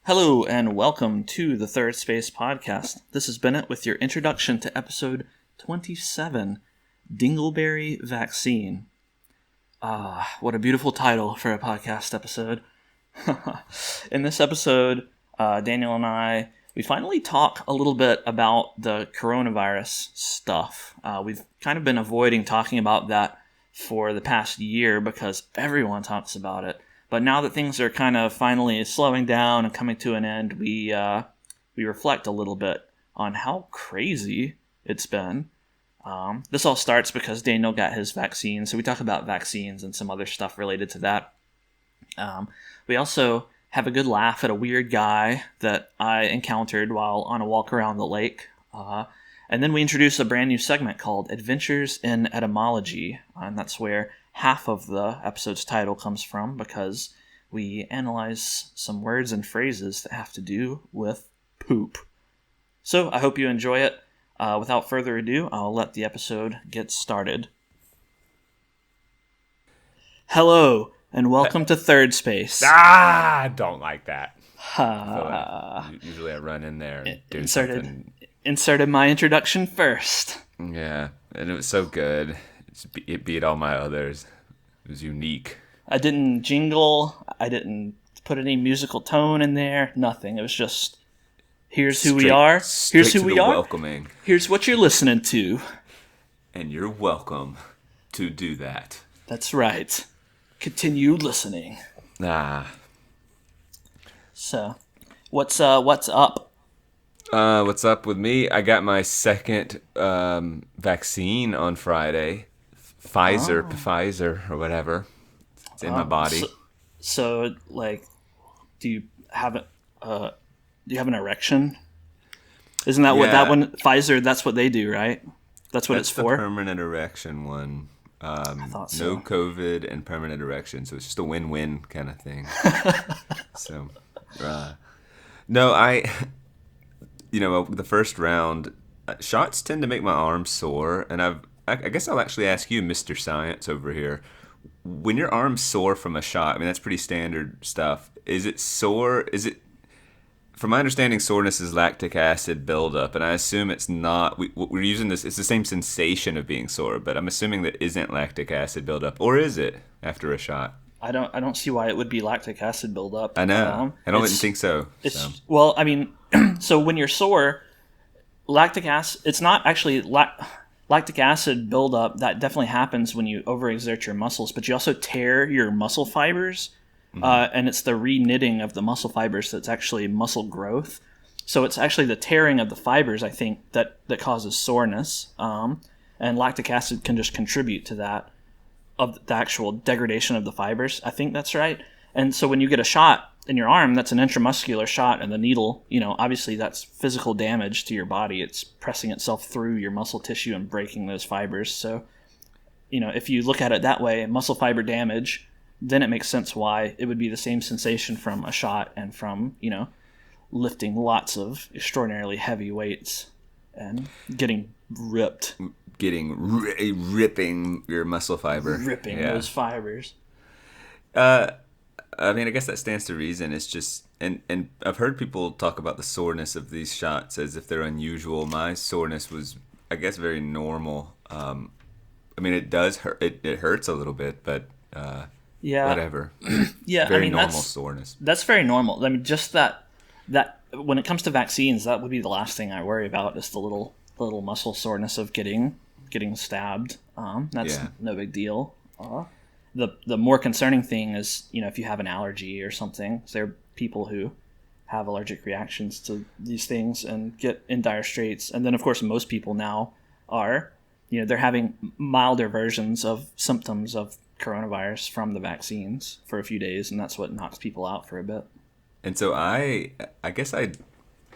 Hello and welcome to the Third Space Podcast. This is Bennett with your introduction to episode 27, Dingleberry Vaccine. What a beautiful title for a podcast episode. In this episode, Daniel and I, we finally talk a little bit about the coronavirus stuff. We've kind of been avoiding talking about that for the past year because everyone talks about it. But now that things are kind of finally slowing down and coming to an end, we reflect a little bit on how crazy it's been. This all starts because Daniel got his vaccine, so we talk about vaccines and some other stuff related to that. We also have a good laugh at a weird guy that I encountered while on a walk around the lake. And then we introduce a brand new segment called Adventures in Etymology, and that's where half of the episode's title comes from because we analyze some words and phrases that have to do with poop. So I hope you enjoy it. Without further ado, I'll let the episode get started. Hello, and welcome to Third Space. I don't like that. Usually I run in there and do something. Inserted my introduction first. Yeah, and it was so good. It beat all my others. It was unique. I didn't jingle. I didn't put any musical tone in there. Nothing. It was just, here's who we are. Here's who we are. Welcoming. Here's what you're listening to. And you're welcome to do that. That's right. Continue listening. So, what's up? What's up with me? I got my second vaccine on Friday. Pfizer or whatever. It's in my body. So, do you have an erection? Isn't that what that one, Pfizer, that's what they do, right? That's what it's for? That's the permanent erection one. I thought so. No COVID and permanent erection, so it's just a win-win kind of thing. So, no, the first round, shots tend to make my arms sore, and I guess I'll actually ask you, Mr. Science over here, when your arm's sore from a shot, I mean, that's pretty standard stuff. Is it sore? From my understanding, soreness is lactic acid buildup, and I assume it's not. We're using this. It's the same sensation of being sore, but I'm assuming that isn't lactic acid buildup, or is it after a shot? I don't see why it would be lactic acid buildup. I know. I don't think so. Well, I mean, so when you're sore, lactic acid. It's not actually lactic acid buildup. That definitely happens when you overexert your muscles, but you also tear your muscle fibers. And it's the re-knitting of the muscle fibers that's actually muscle growth. So it's actually the tearing of the fibers, I think, that causes soreness. And lactic acid can just contribute to that, of the actual degradation of the fibers. I think that's right. And so when you get a shot in your arm, that's an intramuscular shot, and the needle, obviously that's physical damage to your body. It's pressing itself through your muscle tissue and breaking those fibers. So, if you look at it that way, muscle fiber damage, then it makes sense why it would be the same sensation from a shot and from, lifting lots of extraordinarily heavy weights and getting ripped. Ripping your muscle fiber. Ripping those fibers. I mean, I guess that stands to reason. It's just, and I've heard people talk about the soreness of these shots as if they're unusual. My soreness was, I guess, very normal. I mean, it does hurt. It hurts a little bit, but whatever. Yeah, very normal soreness. That's very normal. I mean, just that when it comes to vaccines, that would be the last thing I worry about, is the little muscle soreness of getting stabbed. That's no big deal. The more concerning thing is, if you have an allergy or something. There are people who have allergic reactions to these things and get in dire straits. And then, of course, most people now are, they're having milder versions of symptoms of coronavirus from the vaccines for a few days, and that's what knocks people out for a bit. And so I guess I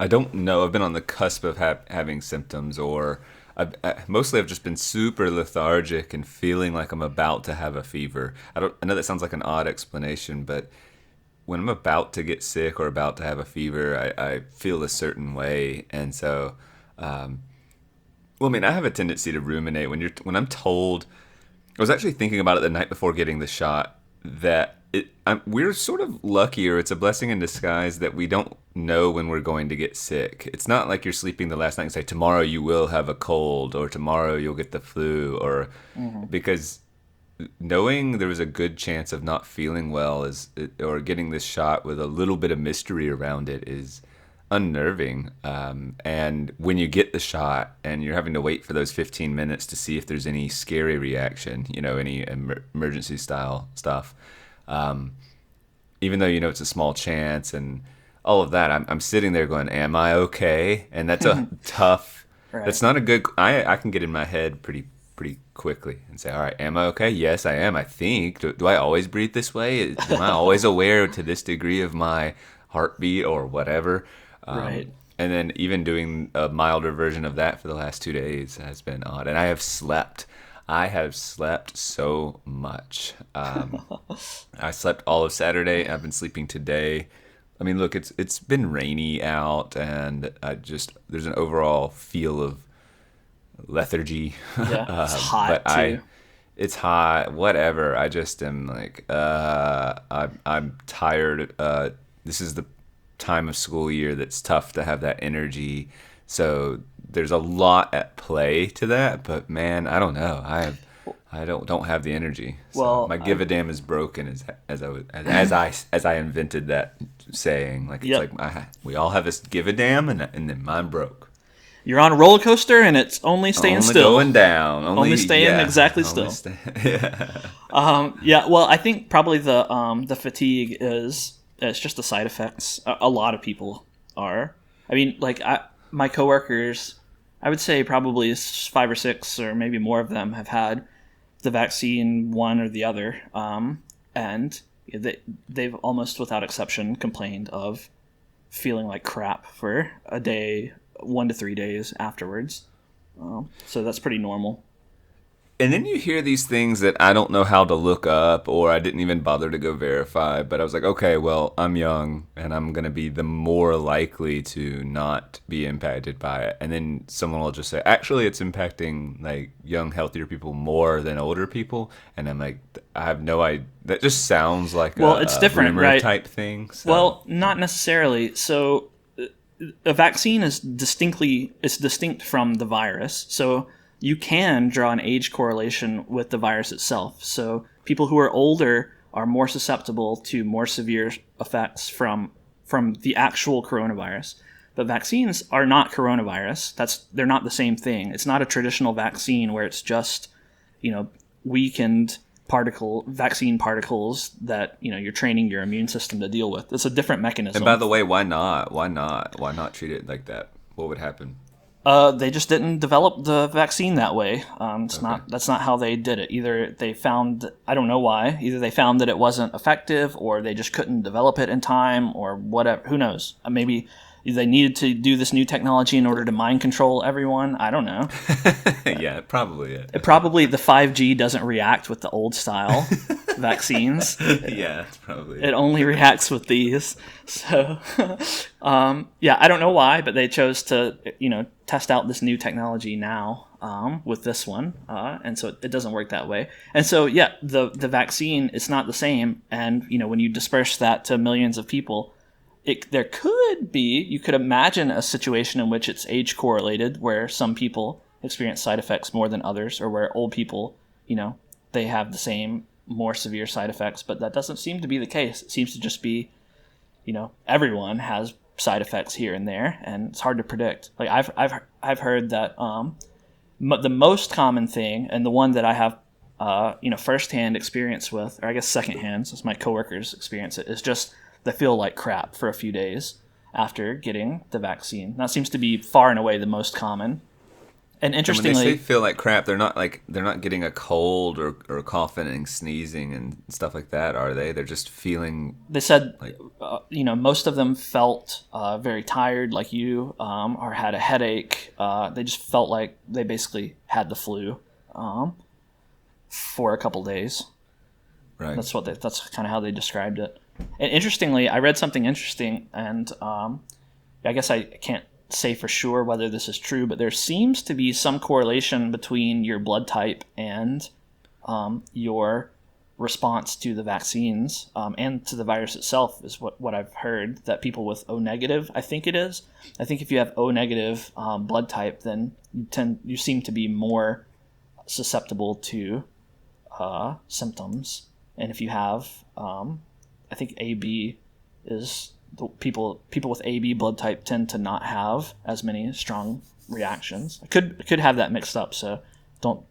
don't know. I've been on the cusp of having symptoms, or mostly I've just been super lethargic and feeling like I'm about to have a fever. I know that sounds like an odd explanation, but when I'm about to get sick or about to have a fever, I feel a certain way. And so, I have a tendency to ruminate when I'm told. I was actually thinking about it the night before getting the shot, that we're sort of lucky, or it's a blessing in disguise, that we don't know when we're going to get sick. It's not like you're sleeping the last night and say tomorrow you will have a cold or tomorrow you'll get the flu, or because knowing there was a good chance of not feeling well or getting this shot with a little bit of mystery around it is unnerving. And when you get the shot and you're having to wait for those 15 minutes to see if there's any scary reaction, any emergency style stuff, even though it's a small chance and all of that, I'm sitting there going, am I okay? And that's a tough, Right. that's not a good, I can get in my head pretty quickly and say, all right, am I okay? Yes, I am, I think. Do I always breathe this way? Am I always aware to this degree of my heartbeat or whatever? Right. And then even doing a milder version of that for the last 2 days has been odd. And I have slept so much. I slept all of Saturday. I've been sleeping today. I mean, look, it's been rainy out, and there's an overall feel of lethargy. Yeah, it's hot too. It's hot. Whatever. I just am like, I'm tired. This is the time of school year that's tough to have that energy. So there's a lot at play to that. But man, I don't know. I don't have the energy. So Well, my give a damn is broken as I invented that saying. Like, it's Yep. like we all have this give a damn, and then mine broke. You're on a roller coaster and it's only staying Only still. going down. Only staying exactly still. Yeah. Well, I think probably the fatigue it's just the side effects. A lot of people are. I mean, like my coworkers, I would say probably 5 or 6 or maybe more of them have had the vaccine, one or the other, and they've almost without exception complained of feeling like crap for a day, 1 to 3 days afterwards. So that's pretty normal. And then you hear these things that I don't know how to look up, or I didn't even bother to go verify, but I was like, okay, well, I'm young and I'm going to be the more likely to not be impacted by it. And then someone will just say, actually, it's impacting like young, healthier people more than older people. And I'm like, I have no idea. That just sounds like it's different, rumor right? type thing. So. Well, not necessarily. So a vaccine is distinct from the virus. So you can draw an age correlation with the virus itself. So people who are older are more susceptible to more severe effects from the actual coronavirus. But vaccines are not coronavirus. They're not the same thing. It's not a traditional vaccine where it's just, weakened vaccine particles that, you're training your immune system to deal with. It's a different mechanism. And by the way, why not? Why not treat it like that? What would happen? They just didn't develop the vaccine that way. That's not how they did it. Either they found, I don't know why, either they found that it wasn't effective or they just couldn't develop it in time or whatever. Who knows? Maybe they needed to do this new technology in order to mind control everyone. I don't know. Yeah, probably. Probably the 5G doesn't react with the old style vaccines. Yeah, that's probably it only reacts with these. So, I don't know why, but they chose to, test out this new technology now with this one, and so it doesn't work that way. And so, the vaccine, it's not the same. And when you disperse that to millions of people, you could imagine a situation in which it's age correlated, where some people experience side effects more than others, or where old people, they have the same more severe side effects. But that doesn't seem to be the case. It seems to just be, everyone has side effects here and there, and it's hard to predict. Like I've heard that the most common thing, and the one that I have firsthand experience with, or I guess secondhand, since my coworkers experience it, is just they feel like crap for a few days after getting the vaccine. That seems to be far and away the most common. And interestingly, when they say feel like crap, they're not getting a cold or coughing and sneezing and stuff like that, are they? They're just feeling. They said, like, most of them felt very tired, like you, or had a headache. They just felt like they basically had the flu for a couple days. Right. That's kind of how they described it. And interestingly, I read something interesting, and I guess I can't say for sure whether this is true, but there seems to be some correlation between your blood type and your response to the vaccines and to the virus itself is what I've heard, that people with O negative, I think if you have O negative blood type, then you seem to be more susceptible to symptoms. And if you have, I think AB is people with AB blood type tend to not have as many strong reactions. I could have that mixed up, so don't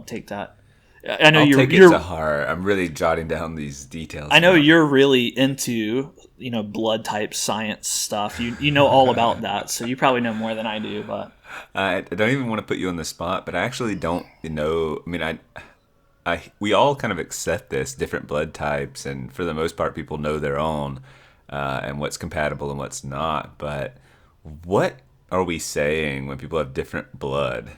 take that. I know I'll take it to heart. I'm really jotting down these details. I know you're really into blood type science stuff. You know all about that, so you probably know more than I do. But I don't even want to put you on the spot, but I actually don't know. I mean, we all kind of accept this different blood types, and for the most part, people know their own and what's compatible and what's not. But what are we saying when people have different blood?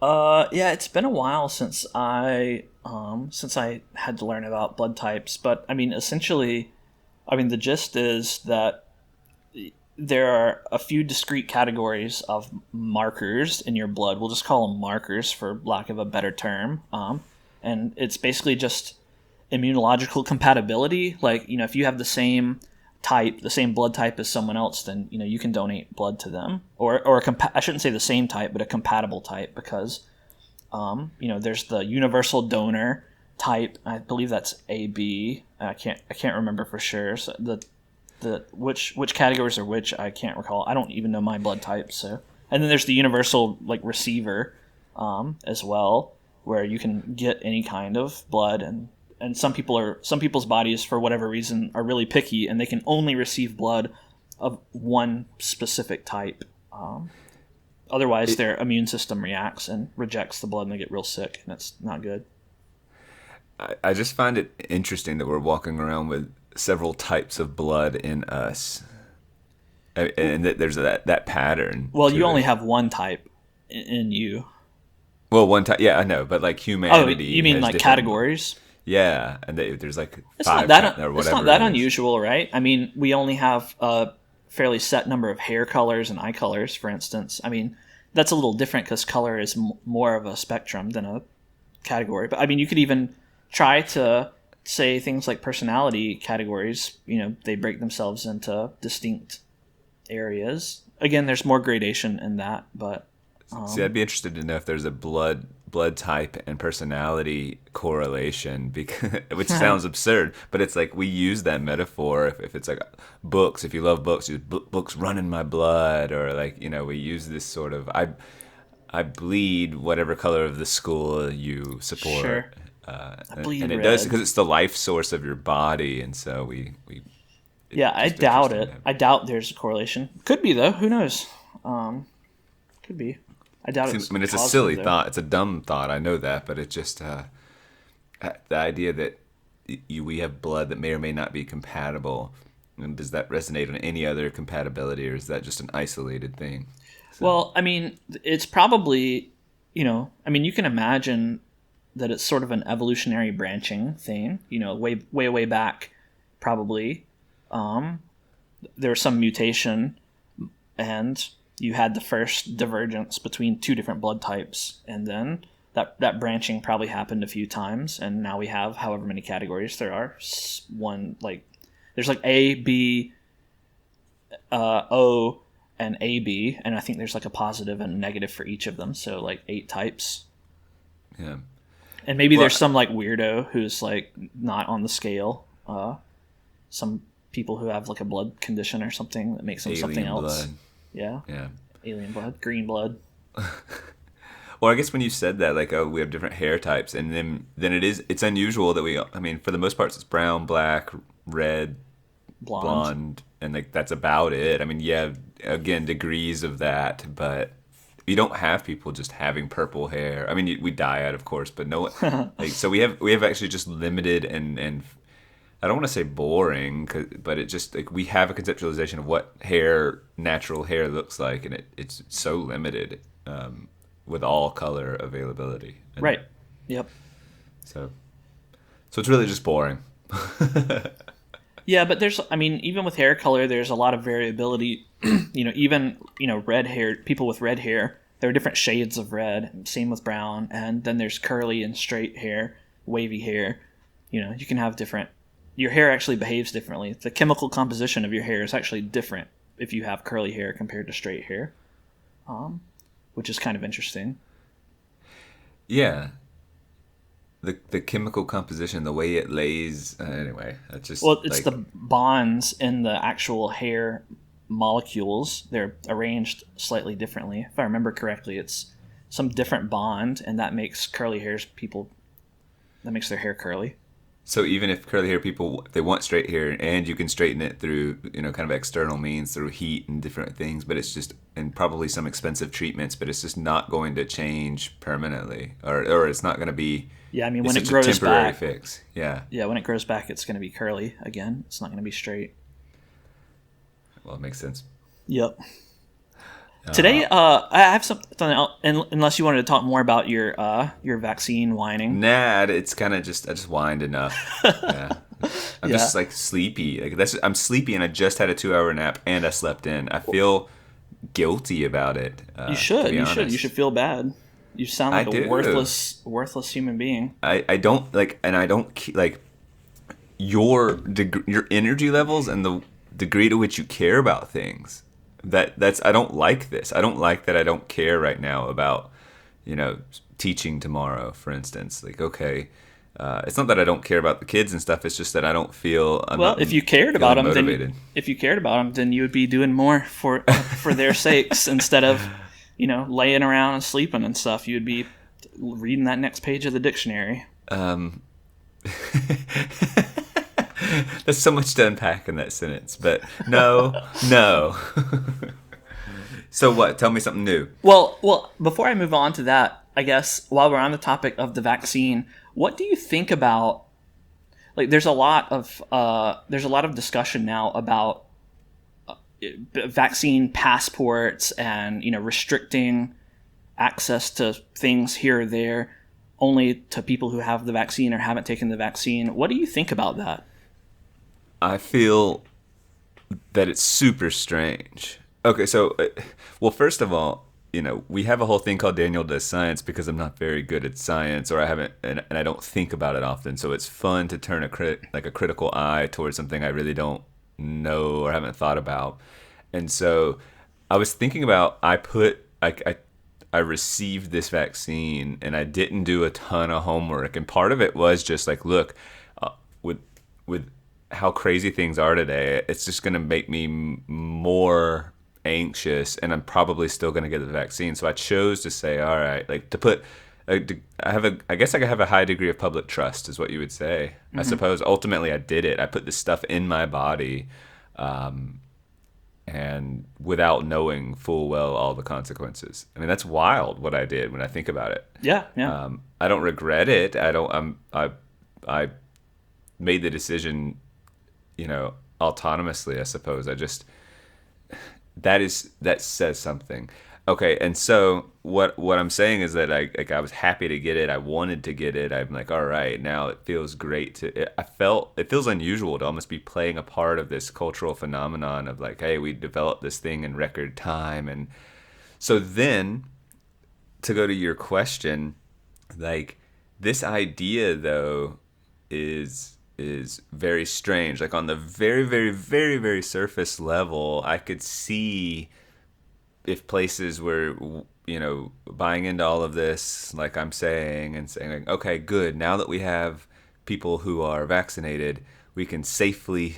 Yeah, it's been a while since I had to learn about blood types, but I mean, essentially, the gist is that there are a few discrete categories of markers in your blood. We'll just call them markers for lack of a better term. And it's basically just immunological compatibility. Like, if you have the same blood type as someone else, then you can donate blood to them, or I shouldn't say the same type, but a compatible type, because there's the universal donor type. I believe that's AB. I can't remember for sure. So which categories are which, I can't recall. I don't even know my blood type. So, and then there's the universal receiver as well, where you can get any kind of blood, and some people's bodies, for whatever reason, are really picky, and they can only receive blood of one specific type. Otherwise, their immune system reacts and rejects the blood, and they get real sick, and it's not good. I just find it interesting that we're walking around with several types of blood in us, and that there's that pattern. Well, you only have one type in you. Well, one type, yeah, I know, but like humanity. Oh, you mean like categories? Yeah, and there's like it's five not or whatever. It's not that unusual, right? I mean, we only have a fairly set number of hair colors and eye colors, for instance. I mean, that's a little different because color is more of a spectrum than a category. But I mean, you could even try to say things like personality categories. They break themselves into distinct areas. Again, there's more gradation in that, but see, I'd be interested to know if there's a blood type and personality correlation, because which sounds absurd, but it's like we use that metaphor if it's like books. If you love books, books run in my blood, or like we use this sort of I bleed whatever color of the school you support. Sure. I bleed and it red. does, because it's the life source of your body, and so we yeah, I doubt it. I doubt there's a correlation. Could be though. Who knows? Could be. I doubt it. I mean, it's a silly thought. It's a dumb thought. I know that, but it's just the idea that we have blood that may or may not be compatible. And does that resonate on any other compatibility, or is that just an isolated thing? So. Well, I mean, it's probably, you can imagine that it's sort of an evolutionary branching thing. Way back, probably. There was some mutation, and you had the first divergence between two different blood types, and then that branching probably happened a few times, and now we have however many categories there are. There's like A, B, O, and AB, and I think there's like a positive and a negative for each of them, so like 8 types. Yeah. And maybe there's some like weirdo who's like not on the scale. Some people who have like a blood condition or something that makes them something else. Blood. Yeah. Alien blood, green blood. Well, I guess when you said that, like, oh, we have different hair types, and then it's unusual that for the most part, it's brown, black, red, blonde, and like that's about it. I mean, yeah, again, degrees of that, but you don't have people just having purple hair. I mean, we dye it, of course, but no, so we have actually just limited and I don't want to say boring, but it just like we have a conceptualization of what natural hair looks like, and it's so limited with all color availability. Right. Yep. So it's really just boring. Yeah, but even with hair color, there's a lot of variability. Red hair, people with red hair, there are different shades of red. Same with brown, and then there's curly and straight hair, wavy hair. You can have different. Your hair actually behaves differently. The chemical composition of your hair is actually different if you have curly hair compared to straight hair, which is kind of interesting. Yeah. The chemical composition, the way it lays. Anyway, that's just. Well, it's the bonds in the actual hair molecules. They're arranged slightly differently. If I remember correctly, it's some different bond, and that makes that makes their hair curly. So even if curly hair people, they want straight hair, and you can straighten it through, kind of external means, through heat and different things, but it's just, and probably some expensive treatments, but it's just not going to change permanently, or it's not going to be. Yeah, I mean, when it it's grows a temporary back, fix. Yeah. Yeah, when it grows back, it's going to be curly again. It's not going to be straight. Well, it makes sense. Yep. Today, I have something else, unless you wanted to talk more about your vaccine whining. Nah, it's kind of just, I just whined enough. Yeah. I'm just like sleepy. I'm sleepy, and I just had a 2-hour nap, and I slept in. I feel guilty about it. You should. You should feel bad. You sound like a worthless human being. I don't like, and I don't like your energy levels and the degree to which you care about things. That's I don't like this. I don't like that I don't care right now about, teaching tomorrow, for instance. Like, okay, it's not that I don't care about the kids and stuff. It's just that I don't feel. If you cared about them, motivated. then you would be doing more for their sakes instead of, laying around and sleeping and stuff. You would be reading that next page of the dictionary. There's so much to unpack in that sentence, but no. So what? Tell me something new. Well, before I move on to that, I guess while we're on the topic of the vaccine, what do you think about? Like, there's a lot of discussion now about vaccine passports and restricting access to things here or there only to people who have the vaccine or haven't taken the vaccine. What do you think about that? I feel that it's super strange. Okay, so, well, first of all, we have a whole thing called Daniel Does Science because I'm not very good at science, or I haven't, and I don't think about it often. So it's fun to turn a critical eye towards something I really don't know or haven't thought about. And so I was thinking about, I received this vaccine and I didn't do a ton of homework, and part of it was just like, look, with how crazy things are today, it's just going to make me more anxious, and I'm probably still going to get the vaccine. So I chose to say, all right, like, to put, I guess I have a high degree of public trust, is what you would say. Mm-hmm. I suppose ultimately I did it. I put this stuff in my body, and without knowing full well all the consequences. I mean, that's wild what I did when I think about it. Yeah. I don't regret it. I made the decision, autonomously, I suppose. That says something. Okay, and so what I'm saying is that I was happy to get it. I wanted to get it. I'm like, all right, now it feels great it feels unusual to almost be playing a part of this cultural phenomenon of like, hey, we developed this thing in record time. And so then, to go to your question, like, this idea though is very strange. Like, on the very, very, very, very surface level, I could see if places were, buying into all of this, like I'm saying, and saying, like, okay, good, now that we have people who are vaccinated, we can safely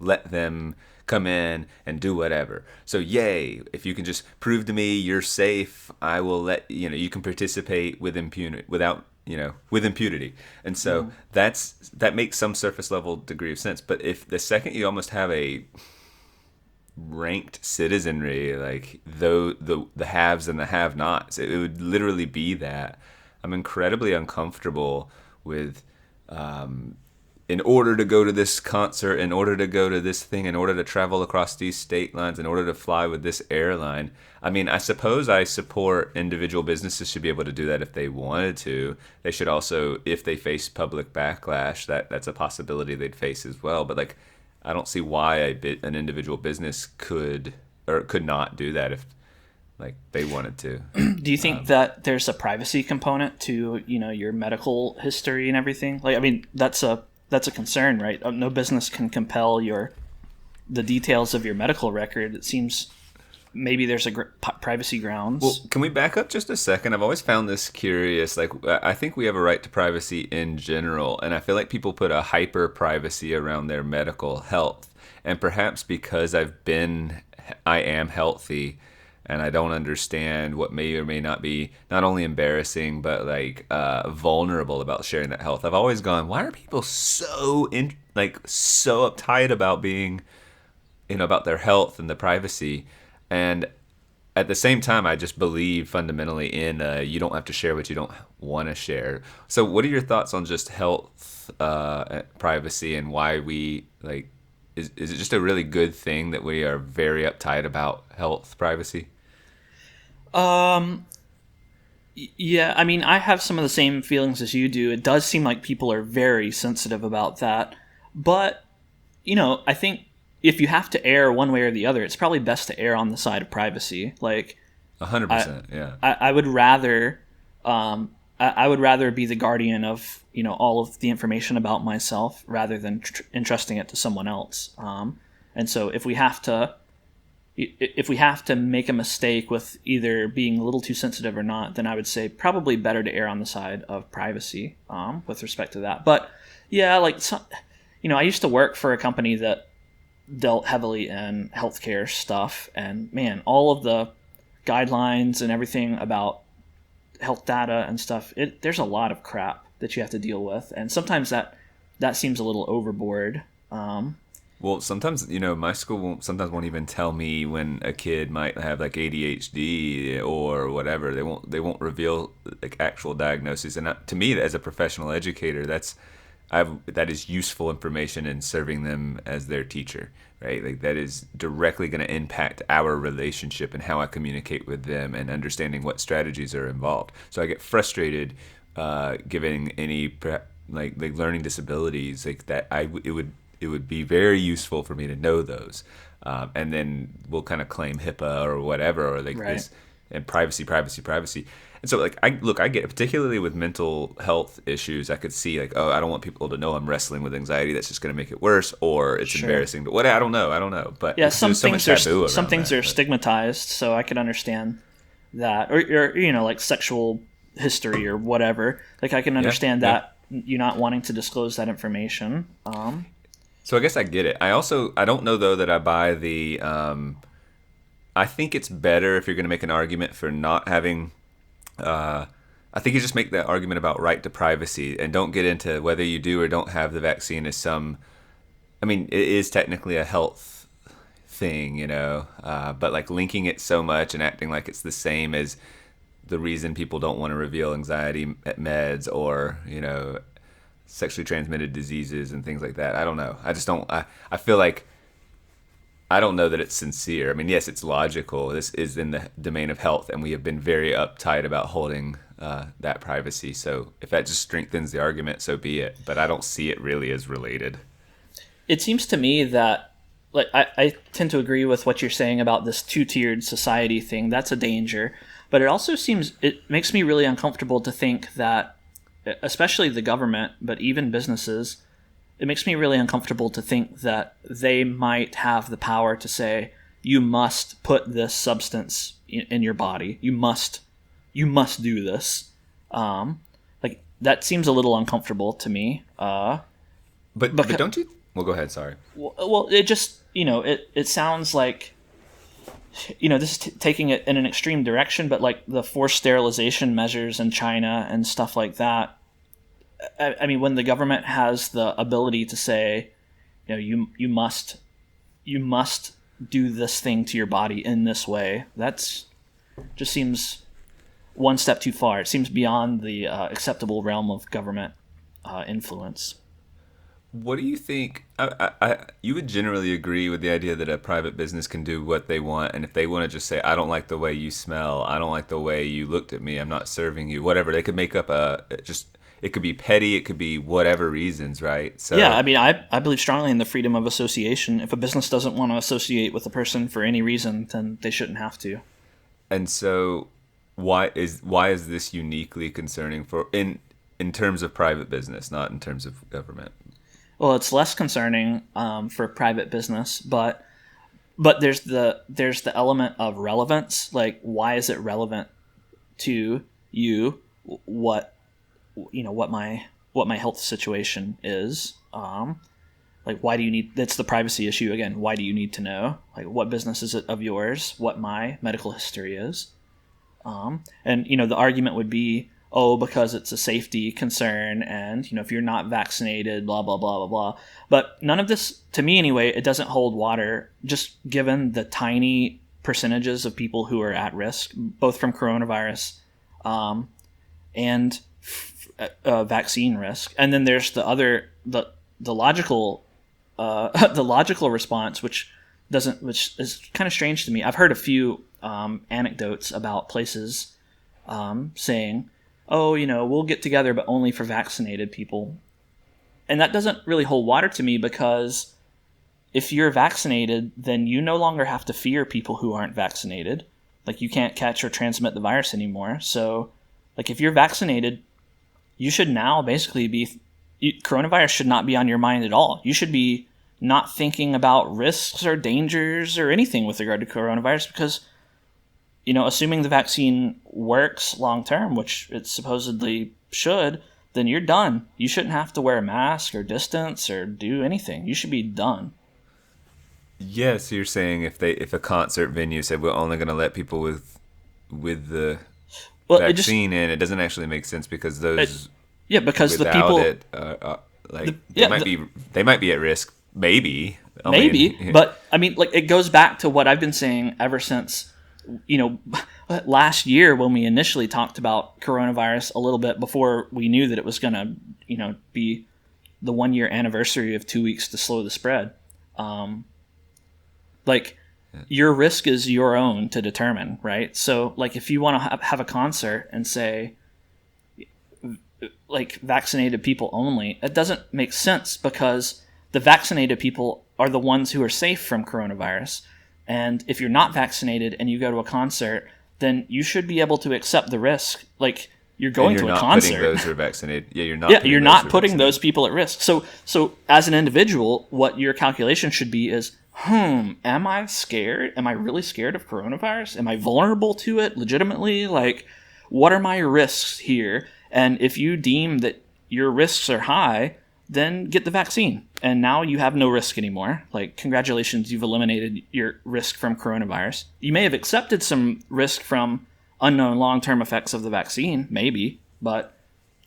let them come in and do whatever. So yay, if you can just prove to me you're safe, I will let, you can participate with impunity, with impunity. And so that makes some surface level degree of sense. But if the second you almost have a ranked citizenry, like the haves and the have-nots, it would literally be that. I'm incredibly uncomfortable with, in order to go to this concert, in order to go to this thing, in order to travel across these state lines, in order to fly with this airline. I mean, I suppose I support individual businesses should be able to do that if they wanted to. They should also, if they face public backlash, that's a possibility they'd face as well. But, like, I don't see why an individual business could or could not do that. like they wanted to. Do you think that there's a privacy component to, your medical history and everything? Like, I mean, that's a concern, right? No business can compel the details of your medical record. It seems maybe there's privacy grounds. Well, can we back up just a second? I've always found this curious. Like, I think we have a right to privacy in general, and I feel like people put a hyper privacy around their medical health. And perhaps because I am healthy, and I don't understand what may or may not be not only embarrassing but like vulnerable about sharing that health. I've always gone, why are people so so uptight about being, about their health and the privacy? And at the same time, I just believe fundamentally in you don't have to share what you don't want to share. So what are your thoughts on just health privacy and why we like? Is it just a really good thing that we are very uptight about health privacy? Yeah, I mean, I have some of the same feelings as you do. It does seem like people are very sensitive about that. But, I think if you have to err one way or the other, it's probably best to err on the side of privacy. Like 100%, yeah. I would rather I would rather be the guardian of all of the information about myself rather than entrusting it to someone else. And so if we have to make a mistake with either being a little too sensitive or not, then I would say probably better to err on the side of privacy with respect to that. But yeah, I used to work for a company that dealt heavily in healthcare stuff, and man, all of the guidelines and everything about health data and stuff, there's a lot of crap that you have to deal with, and sometimes that seems a little overboard. Well, sometimes my school won't even tell me when a kid might have like ADHD or whatever. They won't reveal like actual diagnoses. And to me, as a professional educator, that is useful information in serving them as their teacher, right? Like that is directly going to impact our relationship and how I communicate with them and understanding what strategies are involved. So I get frustrated giving any like learning disabilities like that. It would be very useful for me to know those, and then we'll kind of claim HIPAA or whatever, or like right. this and privacy. And so, like, I get it, particularly with mental health issues. I could see like, oh, I don't want people to know I'm wrestling with anxiety. That's just going to make it worse, or it's Sure. embarrassing. But I don't know. But yeah, some things are stigmatized, so I could understand that, or like sexual history or whatever. Like I can understand that you not wanting to disclose that information. So I guess I get it. I don't know though that I buy the. I think it's better if you're going to make an argument for not having. I think you just make that argument about right to privacy and don't get into whether you do or don't have the vaccine as some. I mean, it is technically a health thing, but like linking it so much and acting like it's the same as the reason people don't want to reveal anxiety meds or sexually transmitted diseases and things like that. I don't know. I just don't. I feel like I don't know that it's sincere. I mean, yes, it's logical. This is in the domain of health, and we have been very uptight about holding that privacy. So if that just strengthens the argument, so be it. But I don't see it really as related. It seems to me that, like, I tend to agree with what you're saying about this two-tiered society thing. That's a danger. But it makes me really uncomfortable to think that, especially the government, but even businesses, it makes me really uncomfortable to think that they might have the power to say, you must put this substance in your body. You must do this. Like that seems a little uncomfortable to me. But don't you? Well, go ahead. Sorry. Well, it just it sounds like this is taking it in an extreme direction, but like the forced sterilization measures in China and stuff like that. I mean, when the government has the ability to say, you must do this thing to your body in this way, that's just seems one step too far. It seems beyond the acceptable realm of government influence. What do you think? You would generally agree with the idea that a private business can do what they want, and if they want to just say, I don't like the way you smell, I don't like the way you looked at me, I'm not serving you, whatever, they could make up it could be petty, it could be whatever reasons, right? So yeah, I mean, I believe strongly in the freedom of association. If a business doesn't want to associate with a person for any reason, then they shouldn't have to. And so why is this uniquely concerning for in terms of private business, not in terms of government? Well, it's less concerning for private business, but there's the element of relevance. Like, why is it relevant to you? What what my health situation is? Like, why do you need? That's the privacy issue again. Why do you need to know? Like, what business is it of yours? What my medical history is? And the argument would be, oh, because it's a safety concern, and if you're not vaccinated, blah blah blah blah blah. But none of this, to me anyway, it doesn't hold water. Just given the tiny percentages of people who are at risk, both from coronavirus, and vaccine risk, and then there's the logical the logical response, which is kind of strange to me. I've heard a few anecdotes about places saying, "Oh, we'll get together, but only for vaccinated people," and that doesn't really hold water to me, because if you're vaccinated, then you no longer have to fear people who aren't vaccinated. Like, you can't catch or transmit the virus anymore. So, like, if you're vaccinated, you should now basically coronavirus should not be on your mind at all. You should be not thinking about risks or dangers or anything with regard to coronavirus, because, assuming the vaccine works long term, which it supposedly should, then you're done. You shouldn't have to wear a mask or distance or do anything. You should be done. Yeah, so you're saying if a concert venue said we're only going to let people with the vaccine in, it doesn't actually make sense, because those because the without people it they might be at risk. Maybe, but I mean, like, it goes back to what I've been saying ever since last year, when we initially talked about coronavirus a little bit before we knew that it was going to be the 1 year anniversary of 2 weeks to slow the spread. Your risk is your own to determine, right? So, like, if you want to have a concert and say, like, vaccinated people only, it doesn't make sense, because the vaccinated people are the ones who are safe from coronavirus. And if you're not vaccinated and you go to a concert, then you should be able to accept the risk. Like, you're going to a concert. You're not putting those who are vaccinated. Yeah, you're not putting those people at risk. So as an individual, what your calculation should be is, am I scared? Am I really scared of coronavirus? Am I vulnerable to it legitimately? Like, what are my risks here? And if you deem that your risks are high, then get the vaccine. And now you have no risk anymore. Like, congratulations, you've eliminated your risk from coronavirus. You may have accepted some risk from unknown long-term effects of the vaccine, maybe, but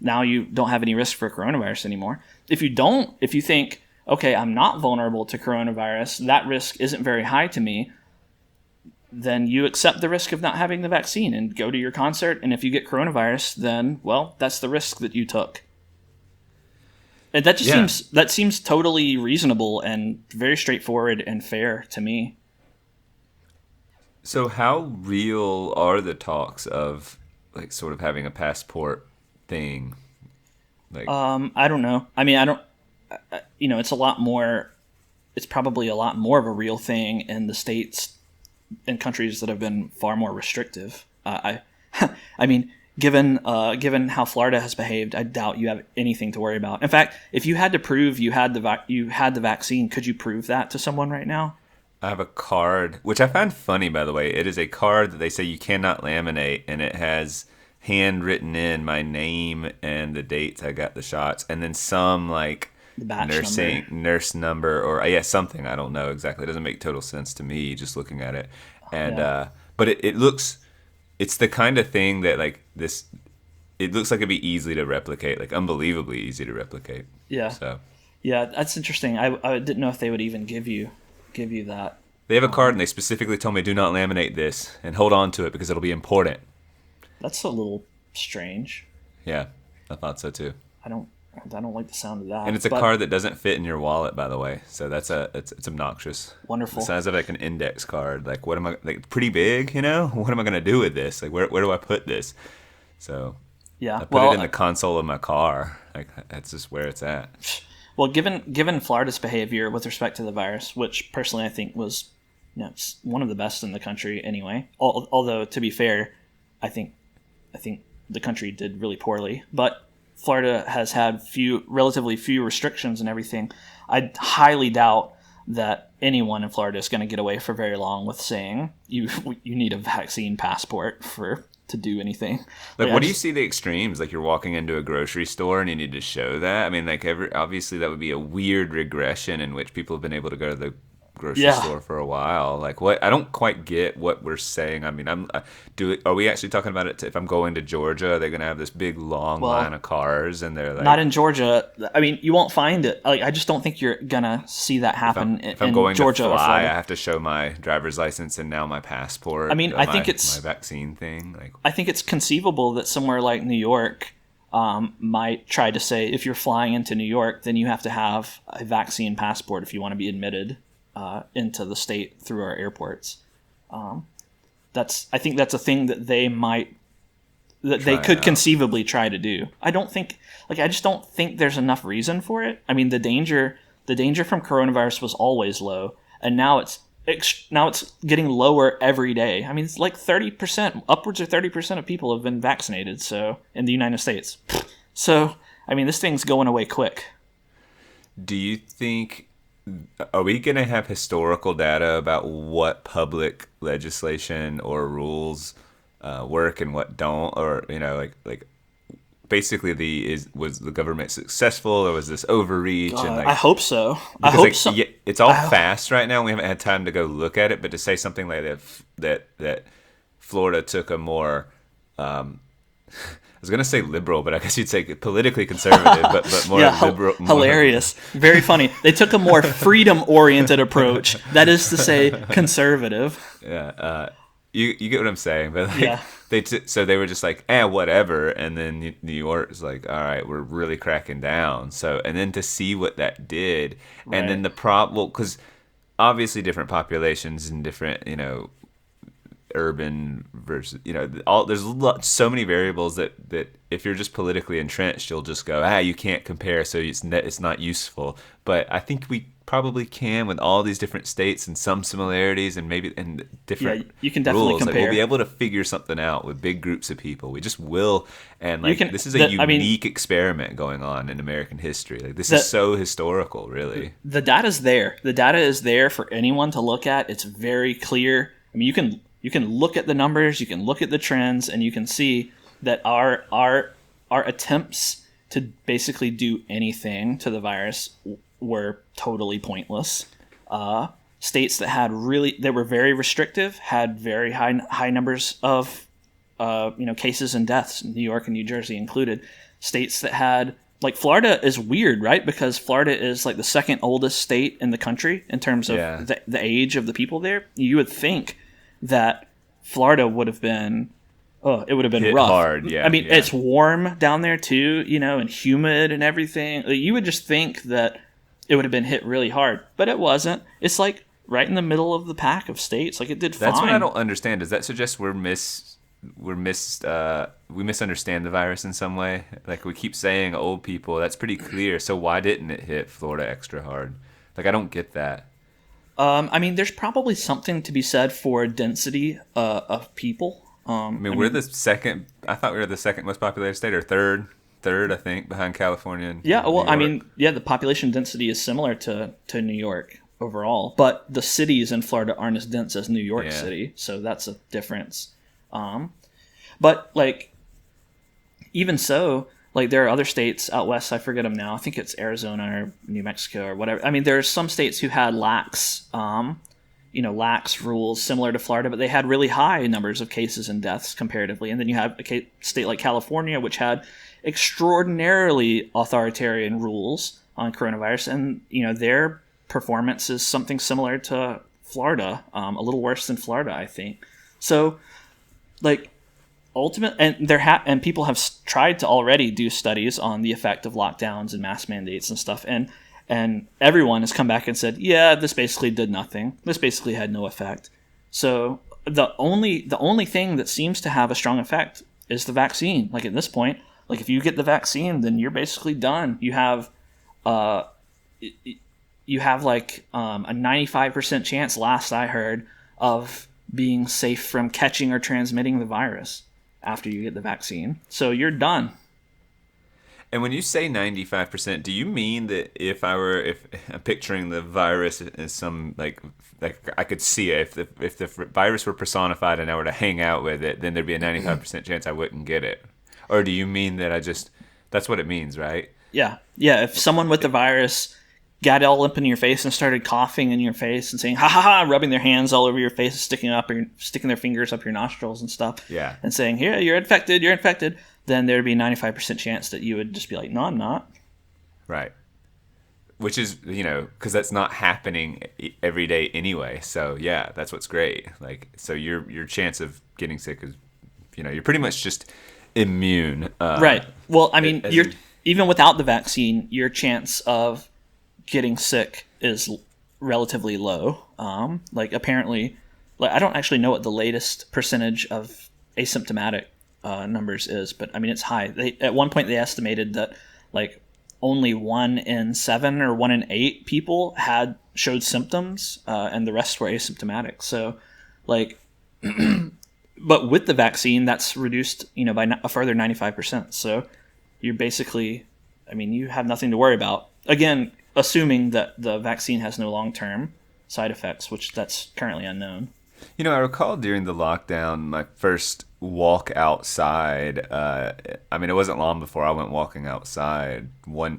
now you don't have any risk for coronavirus anymore. If you think, okay, I'm not vulnerable to coronavirus, that risk isn't very high to me, then you accept the risk of not having the vaccine and go to your concert. And if you get coronavirus, then, well, that's the risk that you took. And that just seems totally reasonable and very straightforward and fair to me. So how real are the talks of, like, sort of having a passport thing? Like, I don't know. I mean, it's probably a lot more of a real thing in the states and countries that have been far more restrictive. I mean, given how Florida has behaved, I doubt you have anything to worry about. In fact, if you had to prove you had the vaccine, could you prove that to someone right now? I have a card, which I find funny, by the way. It is a card that they say you cannot laminate, and it has handwritten in my name and the dates I got the shots, and then some, like, nurse number, or something. I don't know exactly. It doesn't make total sense to me just looking at it. And but it looks, it's the kind of thing that, like, this, it looks like it'd be easy to replicate, like, unbelievably easy to replicate. Yeah. So yeah, that's interesting. I didn't know if they would even give you that. They have a card, and they specifically told me, do not laminate this and hold on to it because it'll be important. That's a little strange. Yeah, I thought so too. I don't like the sound of that. And it's a card that doesn't fit in your wallet, by the way. So it's obnoxious. Wonderful. The size of, like, an index card. Like, what am I, like, pretty big, you know? What am I gonna do with this? Like, where do I put this? So yeah, I put it in the console of my car. Like, that's just where it's at. Well, given Florida's behavior with respect to the virus, which personally I think was it's one of the best in the country anyway. Although, to be fair, I think the country did really poorly. But Florida has had relatively few restrictions and everything. I highly doubt that anyone in Florida is going to get away for very long with saying you need a vaccine passport to do anything. Like, what do you see the extremes? Like, you're walking into a grocery store and you need to show that. I mean, like, obviously that would be a weird regression in which people have been able to go to the grocery store for a while. Like, what? I don't quite get what we're saying. I mean, are we actually talking about it? If I'm going to Georgia, they're going to have this big long line of cars, and they're like, not in Georgia. I mean, you won't find it. Like, I just don't think you're gonna see that happen if I'm in going Georgia to or fly, Florida. I have to show my driver's license and now my passport. I mean, I think it's my vaccine thing. Like, I think it's conceivable that somewhere like New York might try to say, if you're flying into New York, then you have to have a vaccine passport if you want to be admitted into the state through our airports. I think that's a thing that they could conceivably try to do. I just don't think there's enough reason for it. I mean, the danger from coronavirus was always low, and now it's getting lower every day. I mean, it's like 30%, upwards of 30% of people have been vaccinated. So in the United States, so I mean, this thing's going away quick. Do you think? Are we going to have historical data about what public legislation or rules work and what don't? Or, like basically was the government successful, or was this overreach? I hope so. Yeah, it's all fast right now. We haven't had time to go look at it, but to say something like that Florida took a more... I was going to say liberal, but I guess you'd say politically conservative, but more liberal. Hilarious. Very funny. They took a more freedom-oriented approach. That is to say, conservative. Yeah. You get what I'm saying. But so they were just like, whatever. And then New York was like, all right, we're really cracking down. So, and then to see what that did. Right. And then the problem, because obviously different populations and different, urban versus there's so many variables that if you're just politically entrenched, you'll just go you can't compare, so it's not useful. But I think we probably can with all these different states and some similarities and maybe and different you can definitely rules. compare. Like, we'll be able to figure something out with big groups of people. We just will. And this is a unique experiment going on in American history. Like, this is so historical, really. The data's there. The data is there for anyone to look at. It's very clear. I mean, you can look at the numbers, you can look at the trends, and you can see that our attempts to basically do anything to the virus were totally pointless. States that were very restrictive had very high numbers of cases and deaths, New York and New Jersey included. States that had, like, Florida is weird, right? Because Florida is like the second oldest state in the country in terms of the age of the people there. You would think that Florida would have been hit rough. Hard, yeah. I mean, it's warm down there too, and humid and everything. You would just think that it would have been hit really hard, but it wasn't. It's like right in the middle of the pack of states. Like, it did fine. That's what I don't understand. Does that suggest we misunderstand the virus in some way? Like, we keep saying old people. That's pretty clear. So why didn't it hit Florida extra hard? Like, I don't get that. I mean, there's probably something to be said for density of people. We're the second. I thought we were the second most populated state, or third, I think, behind California. And New York. I mean, the population density is similar to New York overall, but the cities in Florida aren't as dense as New York City, so that's a difference. But like, even so. Like, there are other states out west, I forget them now. I think it's Arizona or New Mexico or whatever. I mean, there are some states who had lax rules similar to Florida, but they had really high numbers of cases and deaths comparatively. And then you have a state like California, which had extraordinarily authoritarian rules on coronavirus. And, their performance is something similar to Florida, a little worse than Florida, I think. So, like, and people have tried to already do studies on the effect of lockdowns and mask mandates and stuff, and everyone has come back and said, this basically did nothing. This basically had no effect. So the only thing that seems to have a strong effect is the vaccine. Like, at this point, like, if you get the vaccine, then you're basically done. You have you have like a 95% chance, last I heard, of being safe from catching or transmitting the virus after you get the vaccine. So you're done. And when you say 95%, do you mean that if I'm picturing the virus as some like I could see it, if the virus were personified and I were to hang out with it, then there'd be a 95% chance I wouldn't get it? Or do you mean that that's what it means, right? Yeah. Yeah. If someone with the virus got all up in your face and started coughing in your face and saying, ha ha ha, rubbing their hands all over your face, sticking their fingers up your nostrils and stuff. Yeah. And saying, here, you're infected, then there'd be a 95% chance that you would just be like, no, I'm not. Right. Which is, because that's not happening every day anyway. So yeah, that's what's great. Like, so your chance of getting sick is, you're pretty much just immune. Right. Well, I mean, even without the vaccine, your chance of getting sick is relatively low. Apparently, I don't actually know what the latest percentage of asymptomatic numbers is, but I mean, it's high. At one point they estimated that like only 1 in 7 or 1 in 8 people showed symptoms, and the rest were asymptomatic. So but with the vaccine, that's reduced, by a further 95%. So you're basically, you have nothing to worry about. Again, assuming that the vaccine has no long-term side effects, which that's currently unknown. I recall during the lockdown, my first walk outside, it wasn't long before I went walking outside.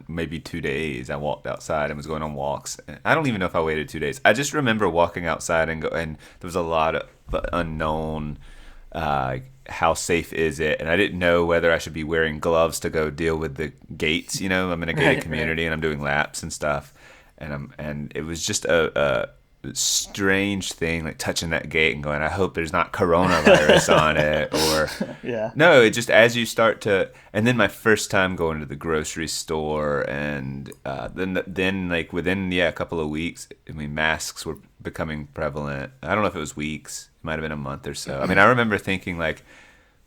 Maybe 2 days I walked outside and was going on walks. I don't even know if I waited 2 days. I just remember walking outside and there was a lot of unknown, how safe is it? And I didn't know whether I should be wearing gloves to go deal with the gates. I'm in a gated community and I'm doing laps and stuff. And it was just a strange thing, like touching that gate and going, I hope there's not coronavirus on it, or no, it just, as you start to, and then my first time going to the grocery store, and then like within a couple of weeks, masks were becoming prevalent. I don't know if it was weeks, it might have been a month or so. I remember thinking like,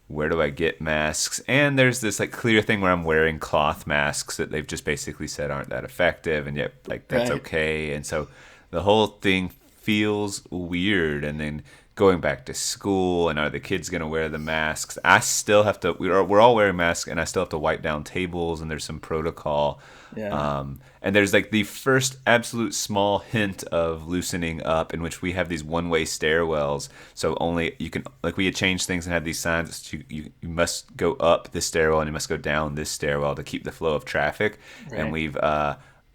where do I get masks? And there's this like clear thing where I'm wearing cloth masks that they've just basically said aren't that effective, and yet like that's okay. And so the whole thing feels weird. And then going back to school, and are the kids going to wear the masks? I still have to, we're all wearing masks, and I still have to wipe down tables, and there's some protocol. Yeah. And there's like the first absolute small hint of loosening up, in which we have these one-way stairwells. So only you can, like, we had changed things and had these signs that you must go up this stairwell and you must go down this stairwell to keep the flow of traffic. Right. And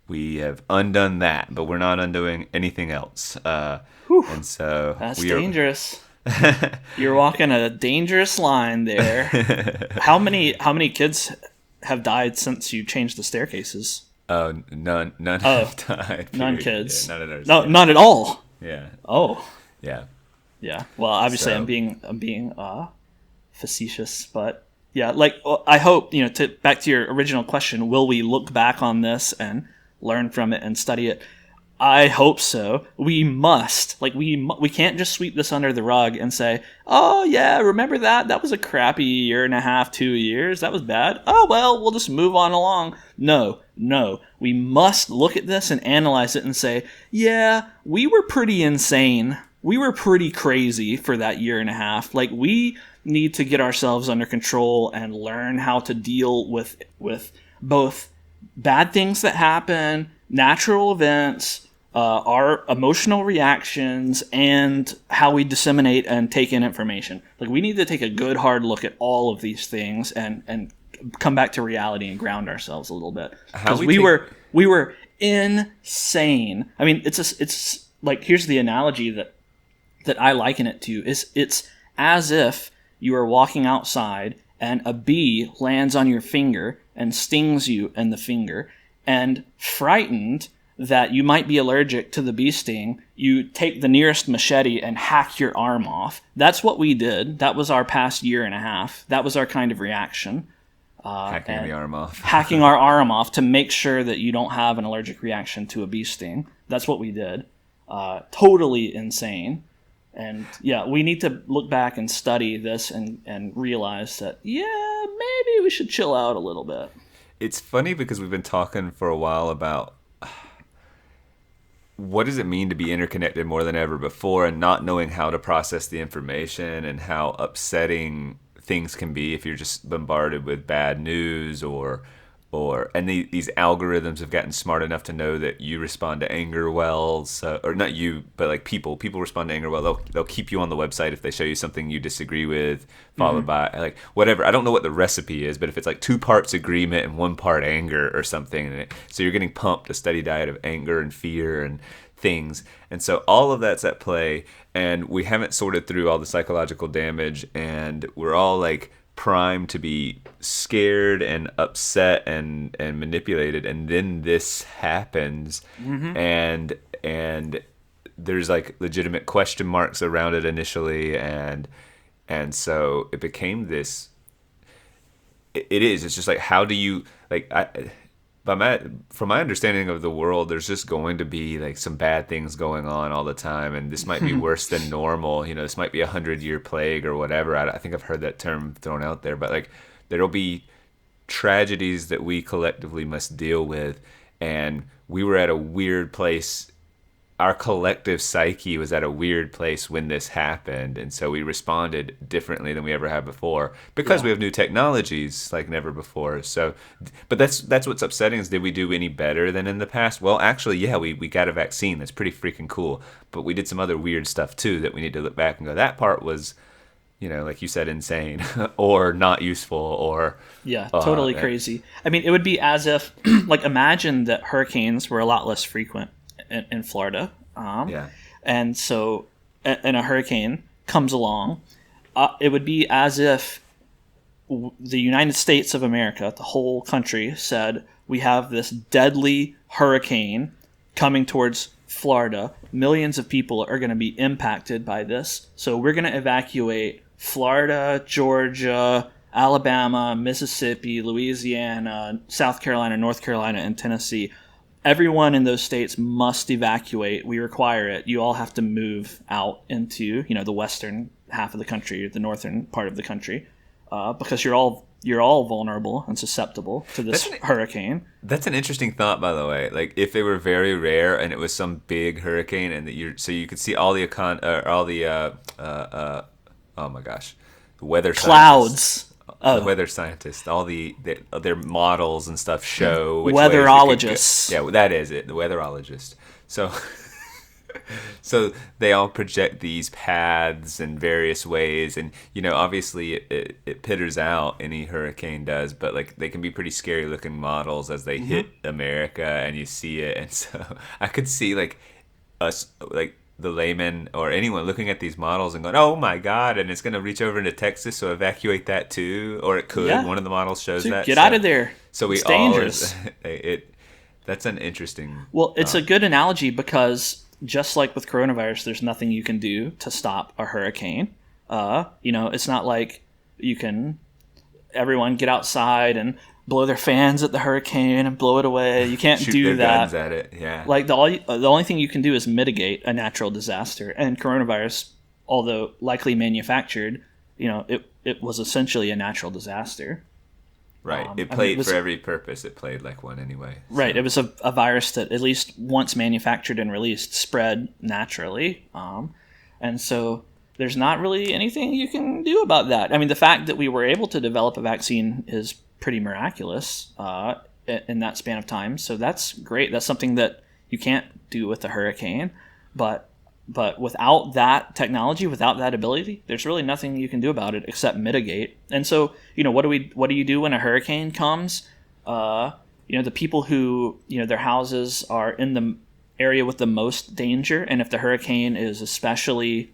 we have undone that, but we're not undoing anything else. And so that's dangerous. You're walking a dangerous line there. How many kids have died since you changed the staircases? None have died. None kids. Yeah, none of those. No, not at all. Yeah. Oh. Yeah. Yeah. Well, obviously, I'm being facetious, but yeah, like I hope, back to your original question, will we look back on this and learn from it and study it? I hope so. We must. Like, we can't just sweep this under the rug and say, oh, yeah, remember that? That was a crappy year and a half, 2 years. That was bad. Oh, well, we'll just move on along. No. We must look at this and analyze it and say, yeah, we were pretty insane. We were pretty crazy for that year and a half. Like, we need to get ourselves under control and learn how to deal with both bad things that happen, natural events, our emotional reactions, and how we disseminate and take in information. Like, we need to take a good hard look at all of these things and come back to reality and ground ourselves a little bit. Because we were insane. It's like, here's the analogy that I liken it to. It's as if you are walking outside and a bee lands on your finger and stings you in the finger, and frightened that you might be allergic to the bee sting, you take the nearest machete and hack your arm off. That's what we did. That was our past year and a half. That was our kind of reaction. Hacking the arm off. Hacking our arm off to make sure that you don't have an allergic reaction to a bee sting. That's what we did. Totally insane. And yeah, we need to look back and study this and realize that, yeah, maybe we should chill out a little bit. It's funny because we've been talking for a while about what does it mean to be interconnected more than ever before, and not knowing how to process the information, and how upsetting things can be if you're just bombarded with bad news, these algorithms have gotten smart enough to know that you respond to anger well, so, or not you, but like people respond to anger well. They'll keep you on the website if they show you something you disagree with, followed by like whatever. I don't know what the recipe is, but if it's like 2 parts agreement and 1 part anger or something, so you're getting pumped a steady diet of anger and fear and things. And so all of that's at play, and we haven't sorted through all the psychological damage, and we're all like primed to be scared and upset and manipulated, and then this happens. And there's like legitimate question marks around it initially, and so it became this. It's just like, how do you like from my understanding of the world, there's just going to be like some bad things going on all the time, and this might be worse than normal. This might be 100-year plague or whatever. I think I've heard that term thrown out there, but like there'll be tragedies that we collectively must deal with, and we were at a weird place. Our collective psyche was at a weird place when this happened, and so we responded differently than we ever have before because we have new technologies like never before. So, but that's what's upsetting is, did we do any better than in the past? Well, actually, yeah, we got a vaccine. That's pretty freaking cool. But we did some other weird stuff too that we need to look back and go, that part was, like you said, insane or not useful or totally crazy. I mean, it would be as if like imagine that hurricanes were a lot less frequent in Florida. And so and a hurricane comes along, it would be as if the United States of America, the whole country, said, we have this deadly hurricane coming towards Florida. Millions of people are going to be impacted by this. So we're going to evacuate Florida, Georgia, Alabama, Mississippi, Louisiana, South Carolina, North Carolina, and Tennessee. Everyone in those states must evacuate. We require it. You all have to move out into, the western half of the country, the northern part of the country, because you're all vulnerable and susceptible to this hurricane. That's an interesting thought, by the way. Like if they were very rare and it was some big hurricane, and so you could see all the oh my gosh, the weather clouds. The weather scientists, all their models and stuff show which weatherologists. Yeah, that is it. The weatherologist. So they all project these paths in various ways, and obviously it pitters out. Any hurricane does, but like they can be pretty scary looking models as they hit America, and you see it. And so I could see like us, like the layman or anyone looking at these models and going, "Oh my God!" and it's going to reach over into Texas, so evacuate that too, or it could. Yeah. One of the models shows that. Get out of there. So it's dangerous. That's an interesting. Well, it's a good analogy because just like with coronavirus, there's nothing you can do to stop a hurricane. It's not like you can everyone get outside and blow their fans at the hurricane and blow it away. You can't shoot do their that. Guns at it. Yeah. Like the only thing you can do is mitigate a natural disaster. And coronavirus, although likely manufactured, it was essentially a natural disaster. Right. It played for every purpose. It played like one anyway. So. Right. It was a virus that, at least once manufactured and released, spread naturally. And so there's not really anything you can do about that. I mean, the fact that we were able to develop a vaccine is pretty miraculous in that span of time. So that's great. That's something that you can't do with a hurricane. But without that technology, without that ability, there's really nothing you can do about it except mitigate. And so, what do you do when a hurricane comes? The people who, their houses are in the area with the most danger, and if the hurricane is especially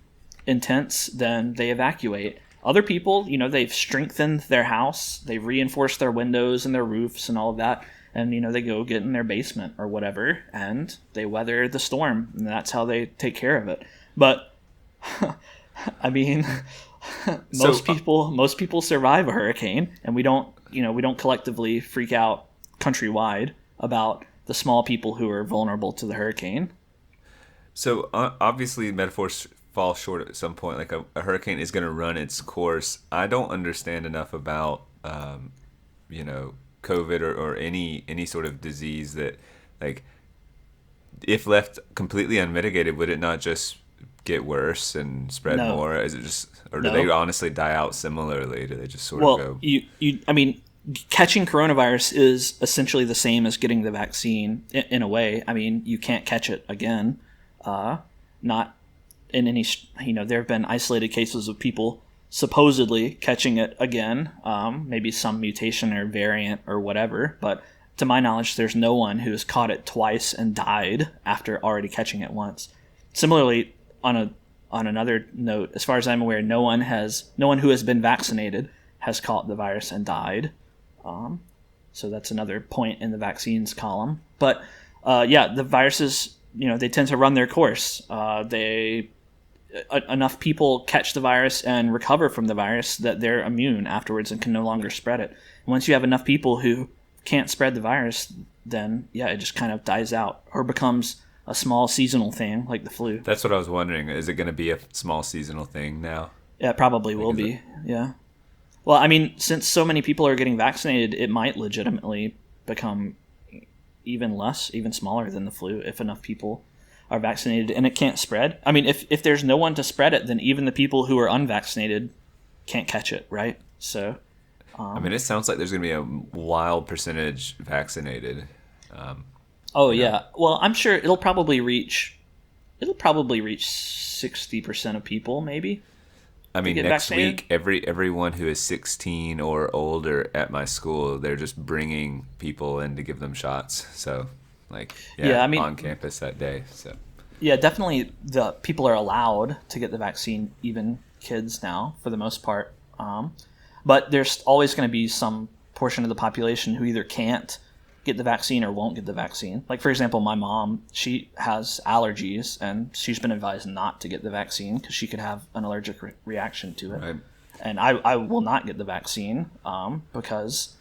intense, then they evacuate. Other people, they've strengthened their house, they've reinforced their windows and their roofs and all of that, and, they go get in their basement or whatever, and they weather the storm, and that's how they take care of it. But, I mean, most people survive a hurricane, and we don't collectively freak out countrywide about the small people who are vulnerable to the hurricane. So, obviously, metaphors fall short at some point. Like a hurricane is going to run its course. I don't understand enough about, COVID or any sort of disease that, like, if left completely unmitigated, would it not just get worse and spread No. more? Is it just, or do No. they honestly die out similarly? Do they just sort Well, of go? I mean, catching coronavirus is essentially the same as getting the vaccine in a way. I mean, you can't catch it again. Not in any, there have been isolated cases of people supposedly catching it again, maybe some mutation or variant or whatever. But to my knowledge, there's no one who has caught it twice and died after already catching it once. Similarly, on another note, as far as I'm aware, no one who has been vaccinated has caught the virus and died. So that's another point in the vaccines column. But the viruses, they tend to run their course. Enough people catch the virus and recover from the virus that they're immune afterwards and can no longer spread it. And once you have enough people who can't spread the virus, then it just kind of dies out or becomes a small seasonal thing like the flu. That's what I was wondering. Is it going to be a small seasonal thing now? Yeah, it probably will be. Yeah. Well, I mean, since so many people are getting vaccinated, it might legitimately become even smaller than the flu if enough people are vaccinated and it can't spread. I mean, if there's no one to spread it, then even the people who are unvaccinated can't catch it, right? So, I mean, it sounds like there's going to be a wild percentage vaccinated. Yeah. Well, I'm sure it'll probably reach 60% of people, maybe. I mean, next week, everyone who is 16 or older at my school, they're just bringing people in to give them shots. So, on campus that day. So, yeah, definitely the people are allowed to get the vaccine, even kids now, for the most part. But there's always going to be some portion of the population who either can't get the vaccine or won't get the vaccine. Like, for example, my mom, she has allergies, and she's been advised not to get the vaccine because she could have an allergic reaction to it. Right. And I will not get the vaccine because,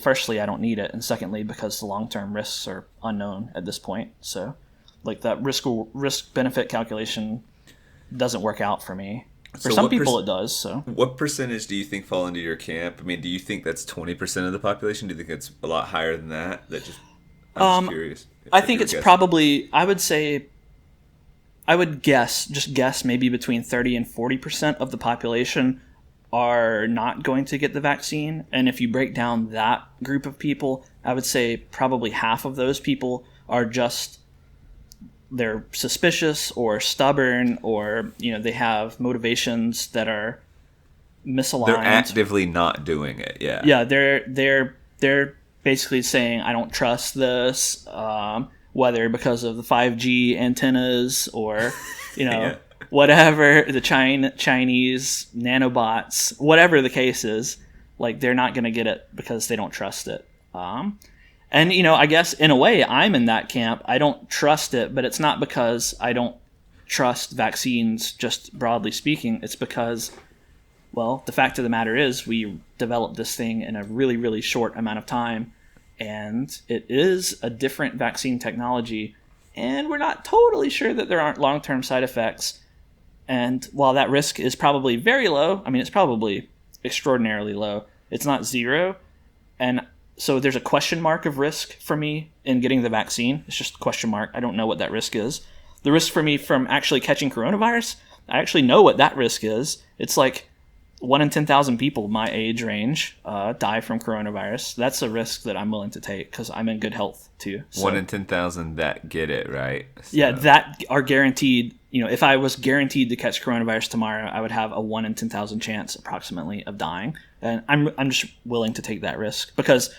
firstly, I don't need it, and secondly, because the long-term risks are unknown at this point. So, like, that risk-benefit calculation doesn't work out for me. For some people, it does. So, what percentage do you think fall into your camp? I mean, do you think that's 20% of the population? Do you think it's a lot higher than that? I'm just curious. I think it's probably. I would guess maybe between 30 and 40% of the population are not going to get the vaccine. And if you break down that group of people, I would say probably half of those people are just. They're suspicious or stubborn, or they have motivations that are misaligned. They're actively not doing it. Yeah. Yeah, they're basically saying, I don't trust this, whether because of the 5G antennas or whatever, the Chinese nanobots, whatever the case is. Like, they're not going to get it because they don't trust it. And, I guess in a way I'm in that camp. I don't trust it, but it's not because I don't trust vaccines, just broadly speaking. It's because, well, the fact of the matter is we developed this thing in a really, really short amount of time, and it is a different vaccine technology, and we're not totally sure that there aren't long-term side effects. And while that risk is probably very low, I mean, it's probably extraordinarily low. It's not zero, and so there's a question mark of risk for me in getting the vaccine. It's just a question mark. I don't know what that risk is. The risk for me from actually catching coronavirus, I actually know what that risk is. It's like 1 in 10,000 people my age range die from coronavirus. That's a risk that I'm willing to take because I'm in good health too. So, 1 in 10,000 that get it, right? So. Yeah, that are guaranteed. If I was guaranteed to catch coronavirus tomorrow, I would have a 1 in 10,000 chance approximately of dying. And I'm just willing to take that risk because,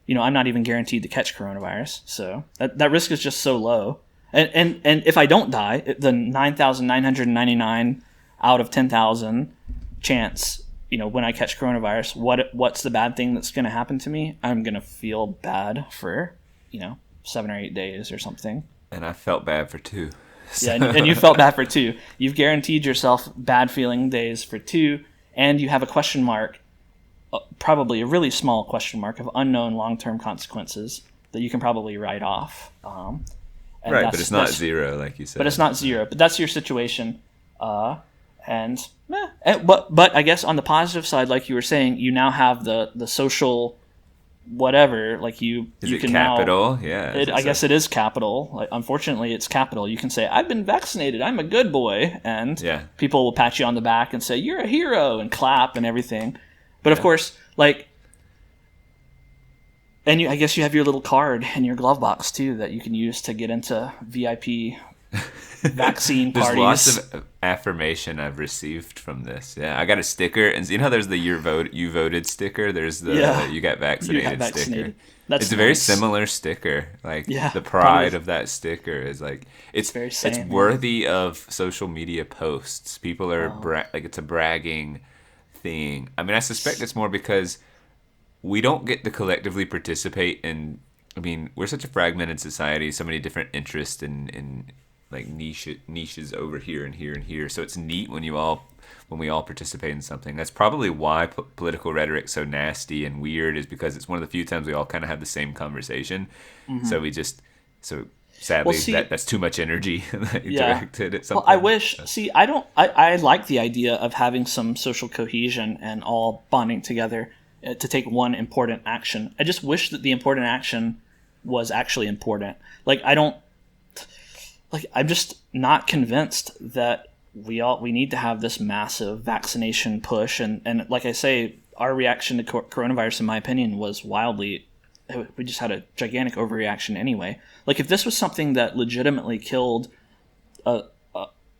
I'm not even guaranteed to catch coronavirus. So that risk is just so low. And if I don't die, the 9,999 out of 10,000 chance, when I catch coronavirus, what's the bad thing that's going to happen to me? I'm going to feel bad for, 7 or 8 days or something. And I felt bad for 2. So. Yeah, and you felt bad for 2. You've guaranteed yourself bad feeling days for 2, and you have a question mark, probably a really small question mark of unknown long-term consequences that you can probably write off. Right, but it's not zero, like you said. But it's not zero. But that's your situation. But I guess on the positive side, like you were saying, you now have the social whatever, like you it can capital? now, Yeah. I guess it is capital. Like, unfortunately, it's capital. You can say, I've been vaccinated. I'm a good boy. And people will pat you on the back and say, you're a hero, and clap and everything. But of course, like, and I guess you have your little card in your glove box too that you can use to get into VIP vaccine There's parties. lots of affirmation I've received from this. Yeah, I got a sticker, and you know, there's the you voted sticker. There's the you got vaccinated sticker. It's a very similar sticker. Like the pride of that sticker is like it's worthy of social media posts. People are like, it's a bragging thing. I mean, I suspect it's more because we don't get to collectively participate in. I mean, we're such a fragmented society, so many different interests in like niches over here and here and here. So it's neat when we all participate in something. That's probably why political rhetoric's so nasty and weird, is because it's one of the few times we all kind of have the same conversation. So sadly, that's too much energy directed at something. Well, I wish. See, I like the idea of having some social cohesion and all bonding together to take one important action. I just wish that the important action was actually important. I'm just not convinced that we need to have this massive vaccination push. And like I say, our reaction to coronavirus, in my opinion, was we just had a gigantic overreaction anyway. Like, if this was something that legitimately killed a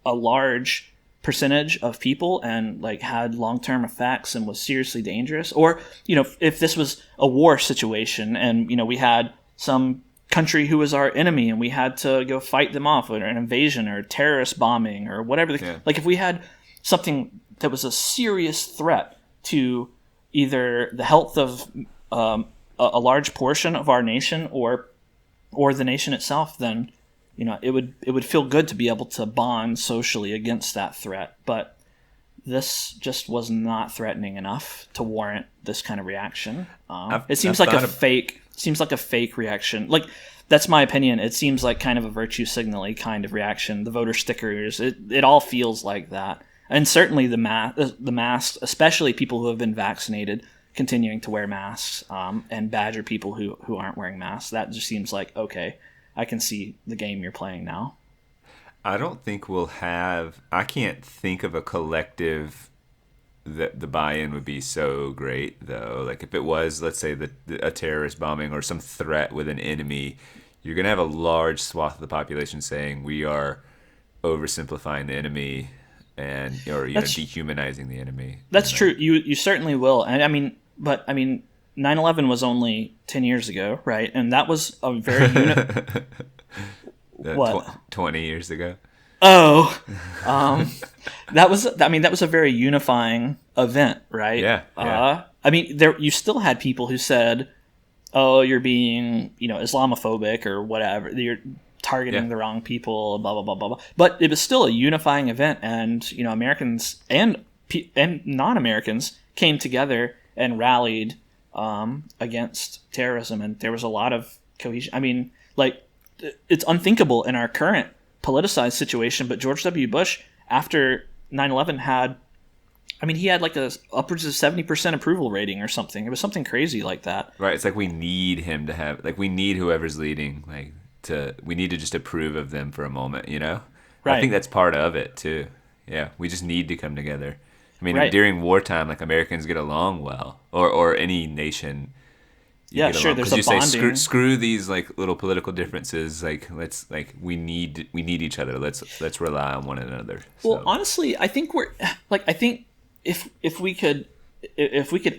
large percentage of people and like had long-term effects and was seriously dangerous, or if this was a war situation and we had some country who was our enemy and we had to go fight them off, or an invasion or terrorist bombing or whatever, like if we had something that was a serious threat to either the health of a large portion of our nation or the nation itself, then it would feel good to be able to bond socially against that threat. But this just was not threatening enough to warrant this kind of reaction. It seems like a fake reaction. Like, that's my opinion. It seems like kind of a virtue signaling kind of reaction. The voter stickers, it all feels like that. And certainly the masks, especially people who have been vaccinated, continuing to wear masks and badger people who aren't wearing masks. That just seems like, okay, I can see the game you're playing now. I don't think I can't think of a collective that the buy-in would be so great, though. Like, if it was, let's say, a terrorist bombing or some threat with an enemy, you're going to have a large swath of the population saying we are oversimplifying the enemy and dehumanizing the enemy. That's true. You certainly will. And I mean 9/11 was only 10 years ago, right? And that was a very 20 years ago. Oh, that was a very unifying event, right? Yeah. You still had people who said, "Oh, you're being, Islamophobic or whatever. You're targeting the wrong people." Blah blah blah blah blah. But it was still a unifying event, and Americans and non-Americans came together and rallied against terrorism, and there was a lot of cohesion. I mean, like, it's unthinkable in our current politicized situation, but George W. Bush, after 9/11, he had like upwards of 70% approval rating or something. It was something crazy like that. Right. It's like we need him to have, like, we need whoever's leading, we need to just approve of them for a moment, Right. I think that's part of it too. Yeah. We just need to come together. I mean, during wartime, like, Americans get along well, or any nation. Yeah, sure. There's a bonding. Say, screw these like little political differences. Like, we need each other. Let's rely on one another. Well, honestly, I think if we could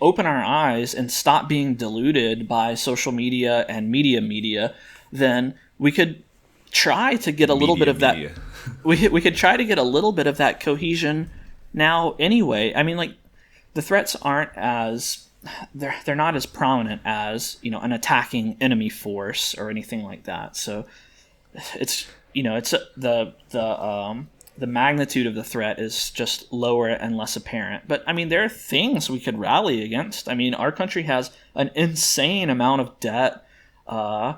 open our eyes and stop being deluded by social media and media, then we could try to get a little bit of that. We could try to get a little bit of that cohesion now. Anyway, I mean, like, the threats aren't as they're not as prominent as an attacking enemy force or anything like that. So it's the magnitude of the threat is just lower and less apparent. But I mean, there are things we could rally against. I mean, our country has an insane amount of debt. I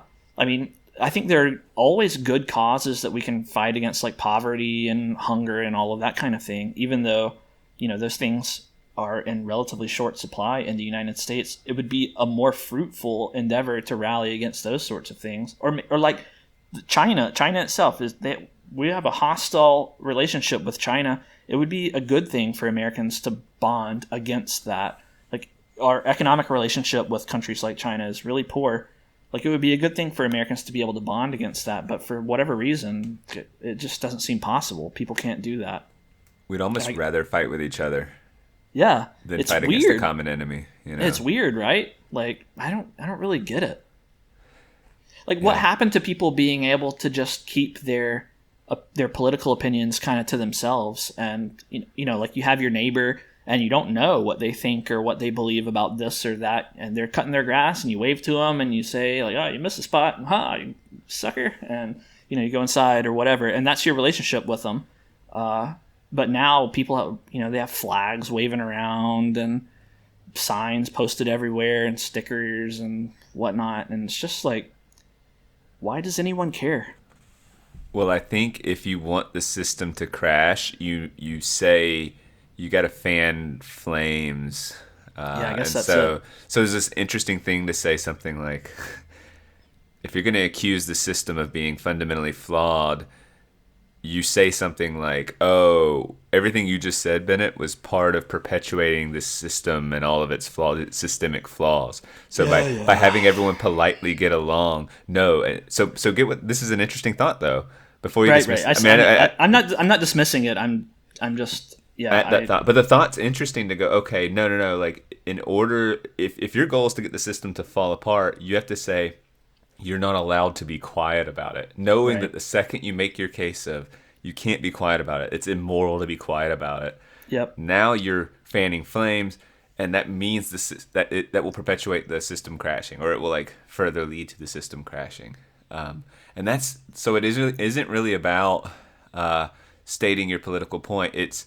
think there are always good causes that we can fight against, like poverty and hunger and all of that kind of thing, even though those things are in relatively short supply in the United States, it would be a more fruitful endeavor to rally against those sorts of things. Or like China itself we have a hostile relationship with China. It would be a good thing for Americans to bond against that. Like, our economic relationship with countries like China is really poor. Like, it would be a good thing for Americans to be able to bond against that, but for whatever reason, it just doesn't seem possible. People can't do that. We'd almost rather fight with each other. Yeah, Than it's fight weird. against the common enemy. You know? It's weird, right? Like, I don't really get it. Like, what happened to people being able to just keep their political opinions kind of to themselves? And you know, like, you have your neighbor, and you don't know what they think or what they believe about this or that, and they're cutting their grass, and you wave to them, and you say, like, "Oh, you missed a spot, you sucker," and you go inside or whatever, and that's your relationship with them. But now people have, they have flags waving around and signs posted everywhere and stickers and whatnot, and it's just like, why does anyone care? Well, I think if you want the system to crash, you say you got to fan flames. I guess that's it. So there's this interesting thing to say something like, if you're going to accuse the system of being fundamentally flawed, you say something like, "Oh, everything you just said, Bennett, was part of perpetuating this system and all of its flaws, its systemic flaws." So by having everyone politely get along, no. So get what this is an interesting thought though. Before you dismiss, I'm not dismissing it. I'm just that thought. But the thought's interesting to go, okay, no. Like, in order, if your goal is to get the system to fall apart, you have to say, you're not allowed to be quiet about it, knowing that the second you make your case of you can't be quiet about it, it's immoral to be quiet about it. Yep. Now you're fanning flames, and that means that will perpetuate the system crashing, or it will like further lead to the system crashing. And that's so it isn't really about stating your political point. It's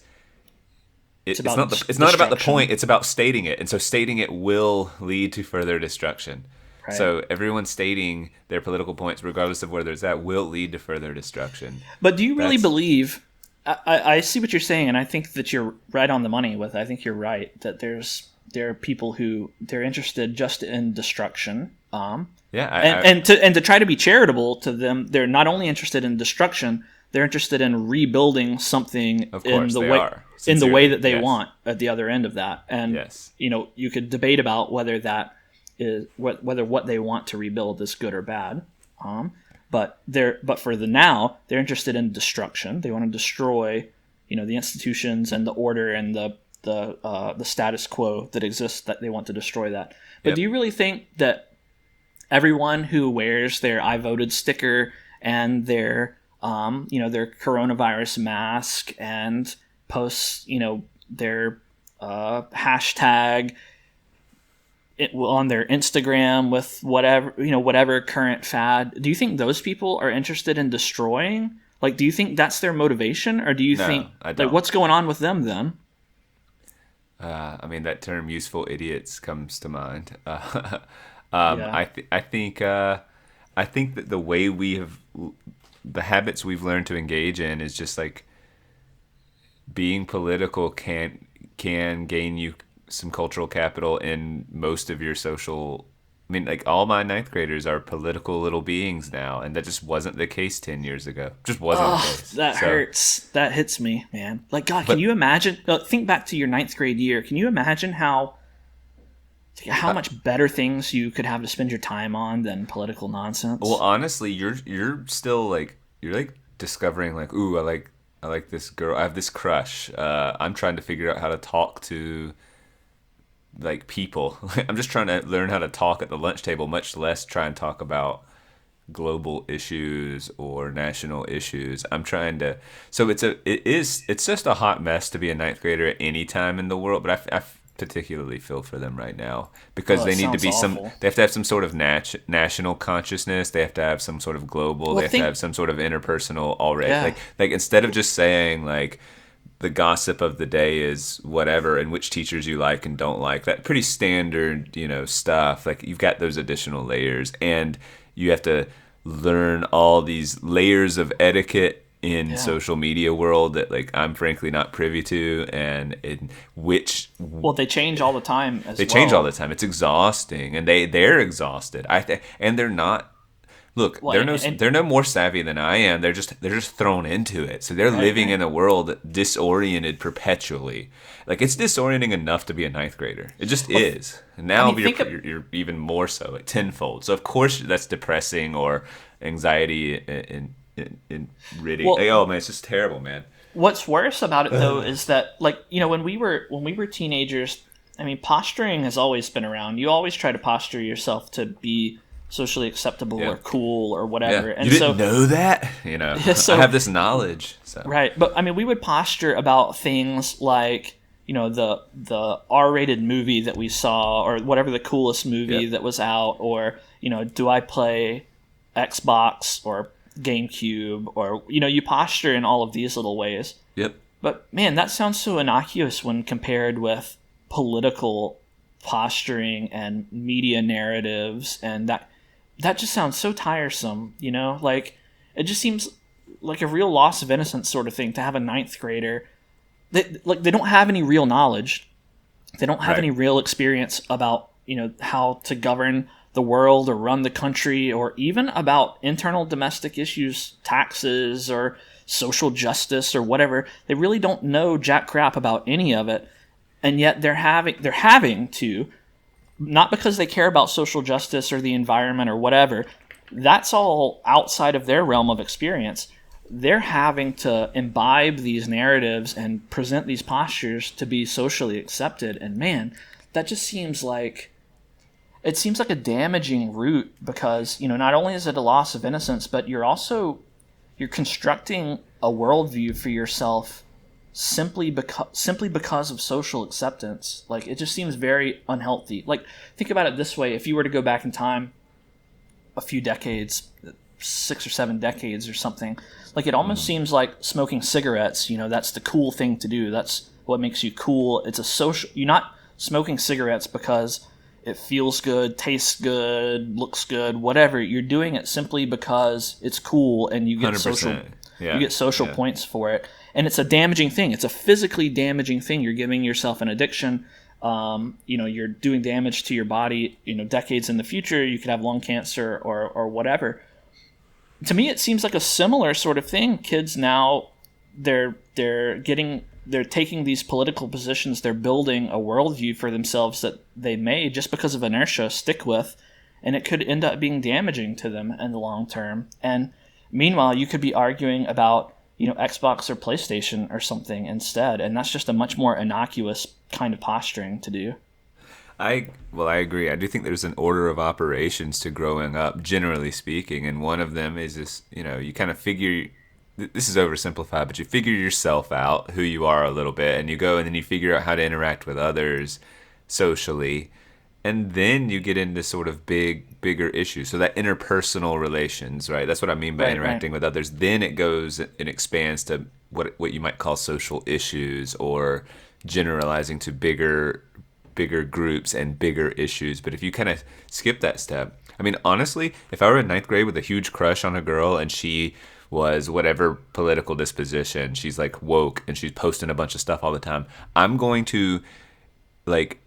not about the point. It's about stating it, and so stating it will lead to further destruction. Right. So everyone stating their political points, regardless of whether it's that, will lead to further destruction. But do you really believe? I see what you're saying, and I think that you're right on the money with it. I think you're right that there are people who they're interested just in destruction. And to try to be charitable to them, they're not only interested in destruction, they're interested in rebuilding something in the way that they want at the other end of that. And you could debate about whether that is whether what they want to rebuild is good or bad. But for the now, they're interested in destruction. They want to destroy, the institutions and the order and the status quo that exists. That they want to destroy that. But do you really think that everyone who wears their "I voted" sticker and their their coronavirus mask and posts their hashtag on their Instagram with whatever current fad, do you think those people are interested in destroying? Like, do you think that's their motivation, or do you think like what's going on with them then? I mean, that term "useful idiots" comes to mind. I think that the way the habits we've learned to engage in is just like being political can gain you some cultural capital in most of your social. I mean, like, all my ninth graders are political little beings now, and that just wasn't the case 10 years ago. Just wasn't the case. That hurts. That hits me, man. Like, God, can you imagine? Think back to your ninth grade year. Can you imagine how much better things you could have to spend your time on than political nonsense? Well, honestly, you're still like discovering like, ooh, I like this girl. I have this crush. I'm trying to figure out how to talk to like people. I'm just trying to learn how to talk at the lunch table, much less try and talk about global issues or national issues. I'm trying to. So it's just a hot mess to be a ninth grader at any time in the world. But I particularly feel for them right now because they need to be awful. They have to have some sort of national consciousness. They have to have some sort of global. They have to have some sort of interpersonal already. Yeah. Like instead of just saying like, the gossip of the day is whatever, and which teachers you like and don't like, that pretty standard, stuff. Like, you've got those additional layers, and you have to learn all these layers of etiquette in social media world that like I'm frankly not privy to, and in which Well, they change all the time as they well. change all the time. It's exhausting, and they're exhausted. And they're not. Look, Well, they're no more savvy than I am. They're just thrown into it. So they're Right, living right. in a world disoriented perpetually. Like it's disorienting enough to be a ninth grader. It just is. And now I mean, you're even more so, like tenfold. So of course that's depressing or anxiety in Riddy. Well, Like, oh man, it's just terrible, man. what's worse about it though is that, like, when we were teenagers, I mean, posturing has always been around. You always try to posture yourself to be socially acceptable or cool or whatever. Yeah. And You didn't know that? So, I have this knowledge. So. right. But I mean, we would posture about things like, the R-rated movie that we saw, or whatever the coolest movie that was out, or, do I play Xbox or GameCube, or, you posture in all of these little ways. Yep. But man, that sounds so innocuous when compared with political posturing and media narratives, and that just sounds so tiresome, like it just seems like a real loss of innocence sort of thing to have a ninth grader. They don't have any real knowledge. They don't have any real experience about, how to govern the world or run the country, or even about internal domestic issues, taxes or social justice or whatever. They really don't know jack crap about any of it. And yet they're having to, not because they care about social justice or the environment or whatever. That's all outside of their realm of experience. They're having to imbibe these narratives and present these postures to be socially accepted. And man, that just seems like a damaging route, because, not only is it a loss of innocence, but you're constructing a worldview for yourself simply because of social acceptance. Like, it just seems very unhealthy. Like, think about it this way: if you were to go back in time a few decades, 6 or 7 decades or something, like, it almost seems like smoking cigarettes, that's the cool thing to do. That's what makes you cool. It's a social. You're not smoking cigarettes because it feels good, tastes good, looks good, whatever. You're doing it simply because it's cool, and you get 100%. social points for it. And it's a damaging thing. It's a physically damaging thing. You're giving yourself an addiction. You're doing damage to your body. Decades in the future, you could have lung cancer or whatever. To me, it seems like a similar sort of thing. Kids now, they're taking these political positions. They're building a worldview for themselves that they may, just because of inertia, stick with, and it could end up being damaging to them in the long term. And meanwhile, you could be arguing about, Xbox or PlayStation or something instead, and that's just a much more innocuous kind of posturing to do. I agree. I do think there's an order of operations to growing up, generally speaking, and one of them is this, you kind of figure, this is oversimplified, but you figure yourself out, who you are a little bit, and you go and then you figure out how to interact with others socially, and then you get into sort of bigger issues. So that interpersonal relations, right? That's what I mean by interacting with others. Then it goes and expands to what you might call social issues, or generalizing to bigger groups and bigger issues. But if you kind of skip that step, I mean, honestly, if I were in ninth grade with a huge crush on a girl and she was whatever political disposition, she's like woke and she's posting a bunch of stuff all the time, I'm going to, like,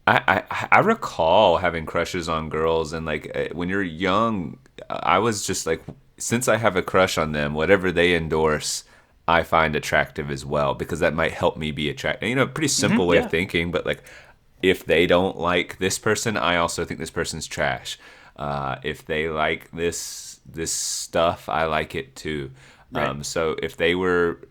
I recall having crushes on girls, and like when you're young, I was just like, since I have a crush on them, whatever they endorse, I find attractive as well, because that might help me be attractive. Pretty simple way of thinking, but like, if they don't like this person, I also think this person's trash. If they like this stuff, I like it too. Right. So if they were,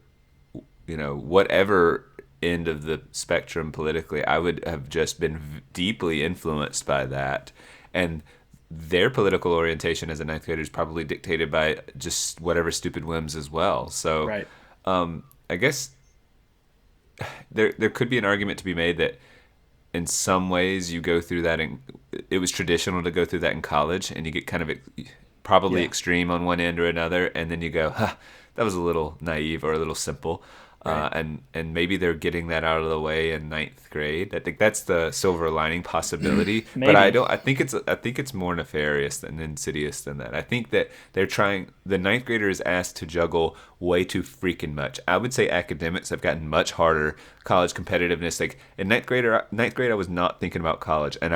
whatever end of the spectrum politically, I would have just been deeply influenced by that. And their political orientation as a ninth grader is probably dictated by just whatever stupid whims as well. So Right. I guess there could be an argument to be made that in some ways you go through that, it was traditional to go through that in college, and you get kind of probably extreme on one end or another, and then you go, a little naive or a little simple. Right. And maybe they're getting that out of the way in ninth grade. I think that's the silver lining possibility. But Maybe. I think it's more nefarious than insidious than that. I think that the ninth grader is asked to juggle way too freaking much. I would say academics have gotten much harder. College competitiveness, like in ninth grade, I was not thinking about college, and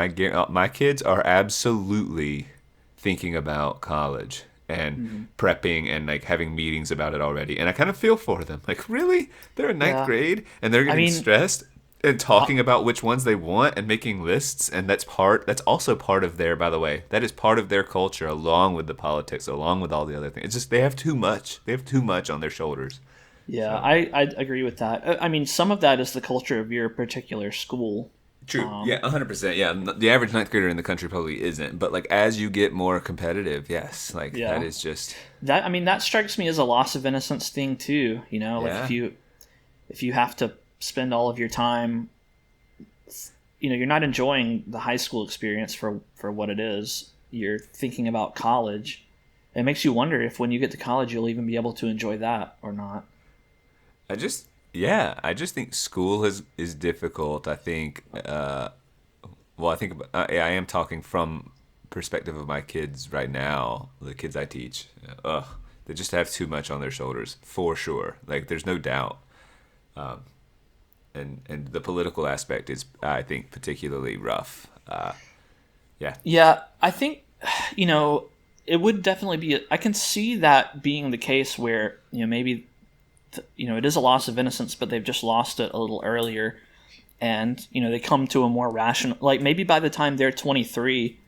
my kids are absolutely thinking about college and prepping and like having meetings about it already. And I kind of feel for them. Like, really? They're in ninth grade and they're getting stressed and talking about which ones they want and making lists. And that's also part of by the way, that is part of their culture, along with the politics, along with all the other things. It's just, they have too much. They have too much on their shoulders. Yeah, so. I agree with that. I mean, some of that is the culture of your particular school. True. Yeah, 100%. Yeah, the average ninth grader in the country probably isn't. But like as you get more competitive, yes, that is just that. I mean, that strikes me as a loss of innocence thing too. You know, like if you have to spend all of your time, you know, you're not enjoying the high school experience for what it is. You're thinking about college. It makes you wonder if when you get to college, you'll even be able to enjoy that or not. I just think school is difficult. I think, I am talking from perspective of my kids right now, the kids I teach. They just have too much on their shoulders, for sure. Like, there's no doubt. And the political aspect is, I think, particularly rough. Yeah, I think, you know, it would definitely be, I can see that being the case where, you know, maybe, you know, it is a loss of innocence, but they've just lost it a little earlier. And, you know, they come to a more rational, like maybe by the time they're 23,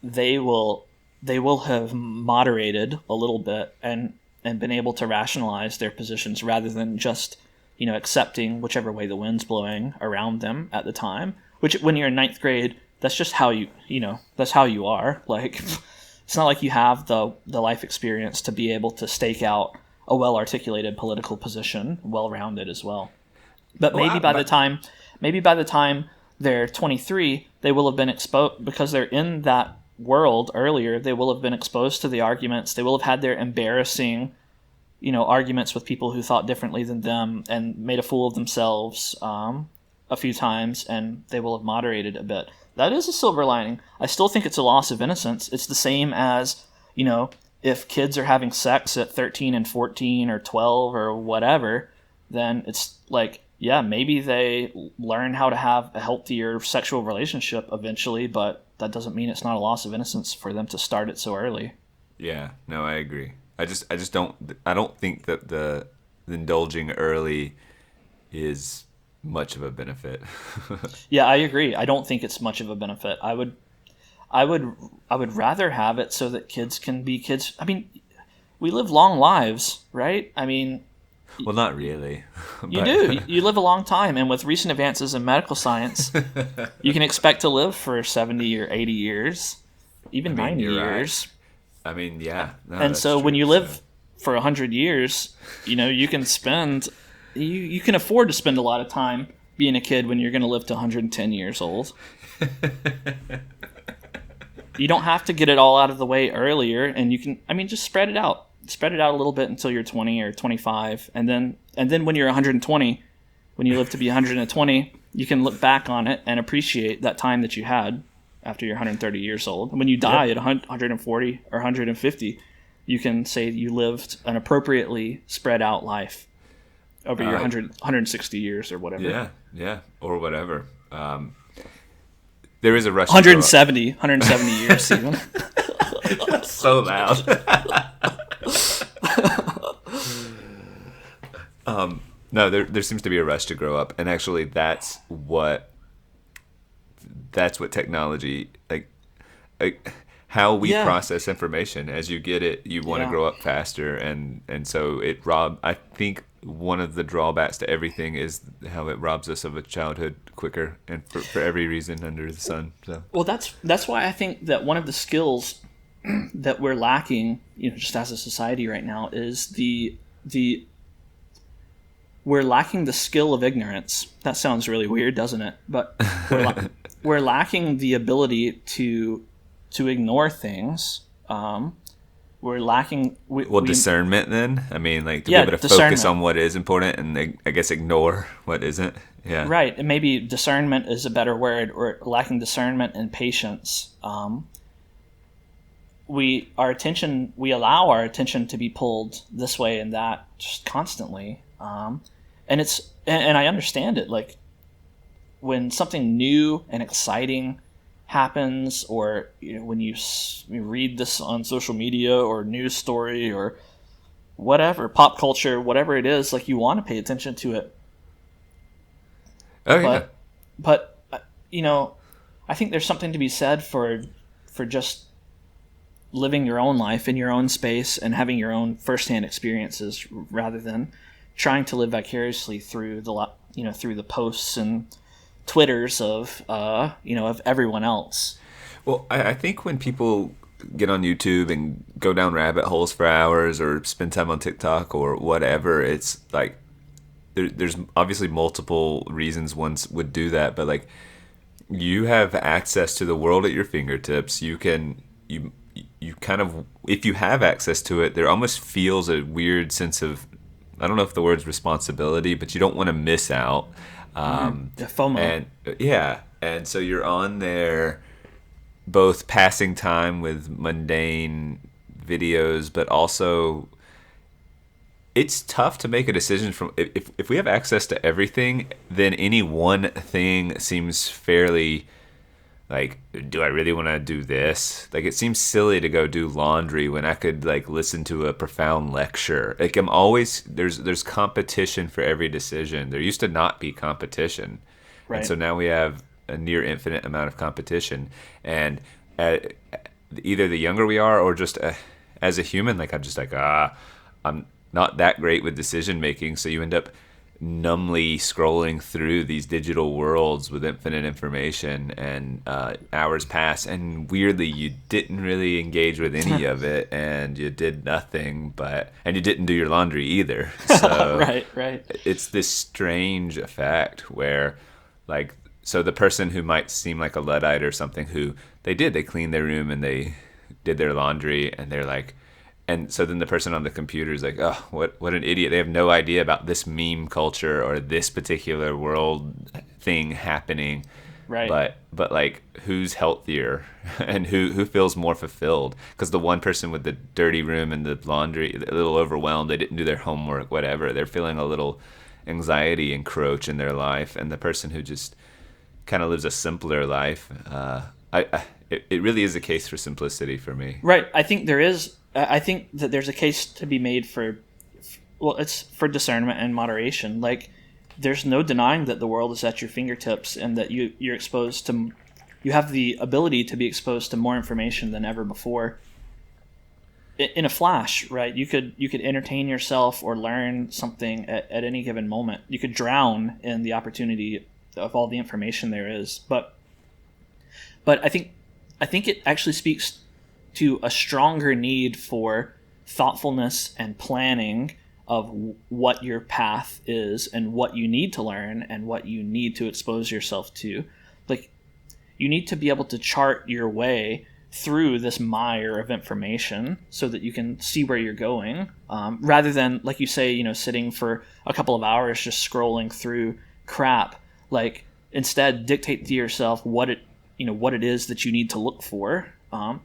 they will have moderated a little bit and been able to rationalize their positions rather than just, you know, accepting whichever way the wind's blowing around them at the time, which when you're in ninth grade, that's just how that's how you are. Like, it's not like you have the life experience to be able to stake out a well-articulated political position, well-rounded as well. But maybe by the time they're 23, they will have been exposed, because they're in that world earlier, they will have been exposed to the arguments. They will have had their embarrassing, you know, arguments with people who thought differently than them and made a fool of themselves a few times, and they will have moderated a bit. That is a silver lining. I still think it's a loss of innocence. It's the same as, you know, if kids are having sex at 13 and 14 or 12 or whatever, then it's like, yeah, maybe they learn how to have a healthier sexual relationship eventually, but that doesn't mean it's not a loss of innocence for them to start it so early. Yeah, no, I agree. I don't think that the indulging early is much of a benefit. Yeah, I agree. I don't think it's much of a benefit. I would rather have it so that kids can be kids. I mean, we live long lives, right? I mean, well, not really. You do. You live a long time, and with recent advances in medical science, you can expect to live for 70 or 80 years, even 90 years. Right. I mean, yeah. No, and so when you live for 100 years, you know, you can you can afford to spend a lot of time being a kid when you're going to live to 110 years old. You don't have to get it all out of the way earlier, and you can, I mean, just spread it out. Spread it out a little bit until you're 20 or 25, and then when you're 120, when you live to be 120, you can look back on it and appreciate that time that you had after you're 130 years old. And when you die at 140 or 150, you can say you lived an appropriately spread out life over your 160 years or whatever. Yeah, or whatever. There is a rush. 170 years even. That's so loud. No, there seems to be a rush to grow up, and actually, that's what technology, like how we process information. As you get it, you want to grow up faster, and so I think one of the drawbacks to everything is how it robs us of a childhood quicker, and for every reason under the sun. So. Well, that's why I think that one of the skills that we're lacking, you know, just as a society right now, is we're lacking the skill of ignorance. That sounds really weird, doesn't it? But we're lacking the ability to ignore things, we're lacking. Discernment then. I mean, like to be Yeah, able to focus on what is important and I guess ignore what isn't. Yeah. Right, and maybe discernment is a better word, or lacking discernment and patience. We allow our attention to be pulled this way and that just constantly, and I understand it. Like when something new and exciting happens, or when you read this on social media or news story or whatever, pop culture, whatever it is, like you want to pay attention to it. Oh yeah. But I think there's something to be said for just living your own life in your own space and having your own firsthand experiences rather than trying to live vicariously through the posts and Twitters of everyone else. Well, I think when people get on YouTube and go down rabbit holes for hours or spend time on TikTok or whatever, it's like there's obviously multiple reasons one would do that, but like you have access to the world at your fingertips. You kind of, if you have access to it, there almost feels a weird sense of, I don't know if the word's responsibility, but you don't want to miss out. FOMO. And so you're on there both passing time with mundane videos, but also it's tough to make a decision from if we have access to everything, then any one thing seems fairly like, do I really want to do this? Like, it seems silly to go do laundry when I could like listen to a profound lecture. Like, I'm always there's competition for every decision. There used to not be competition, right? And so now we have a near infinite amount of competition. And either the younger we are, or just as a human, like I'm just like I'm not that great with decision making. So you end up numbly scrolling through these digital worlds with infinite information, and hours pass, and weirdly you didn't really engage with any of it, and you did nothing, and you didn't do your laundry either. So right. It's this strange effect where, like, so the person who might seem like a Luddite or something, who they cleaned their room and they did their laundry, and they're like, and so then the person on the computer is like, oh, what an idiot. They have no idea about this meme culture or this particular world thing happening. Right. But like, who's healthier and who feels more fulfilled? Because the one person with the dirty room and the laundry, a little overwhelmed, they didn't do their homework, whatever. They're feeling a little anxiety encroach in their life. And the person who just kind of lives a simpler life, it really is a case for simplicity for me. Right. I think that there's a case to be made it's for discernment and moderation. Like, there's no denying that the world is at your fingertips, and that you have the ability to be exposed to more information than ever before. In a flash, right? You could entertain yourself or learn something at any given moment. You could drown in the opportunity of all the information there is. But I think it actually speaks to a stronger need for thoughtfulness and planning of what your path is and what you need to learn and what you need to expose yourself to. Like, you need to be able to chart your way through this mire of information so that you can see where you're going, rather than, like you say, sitting for a couple of hours just scrolling through crap. Like, instead, dictate to yourself what it is that you need to look for.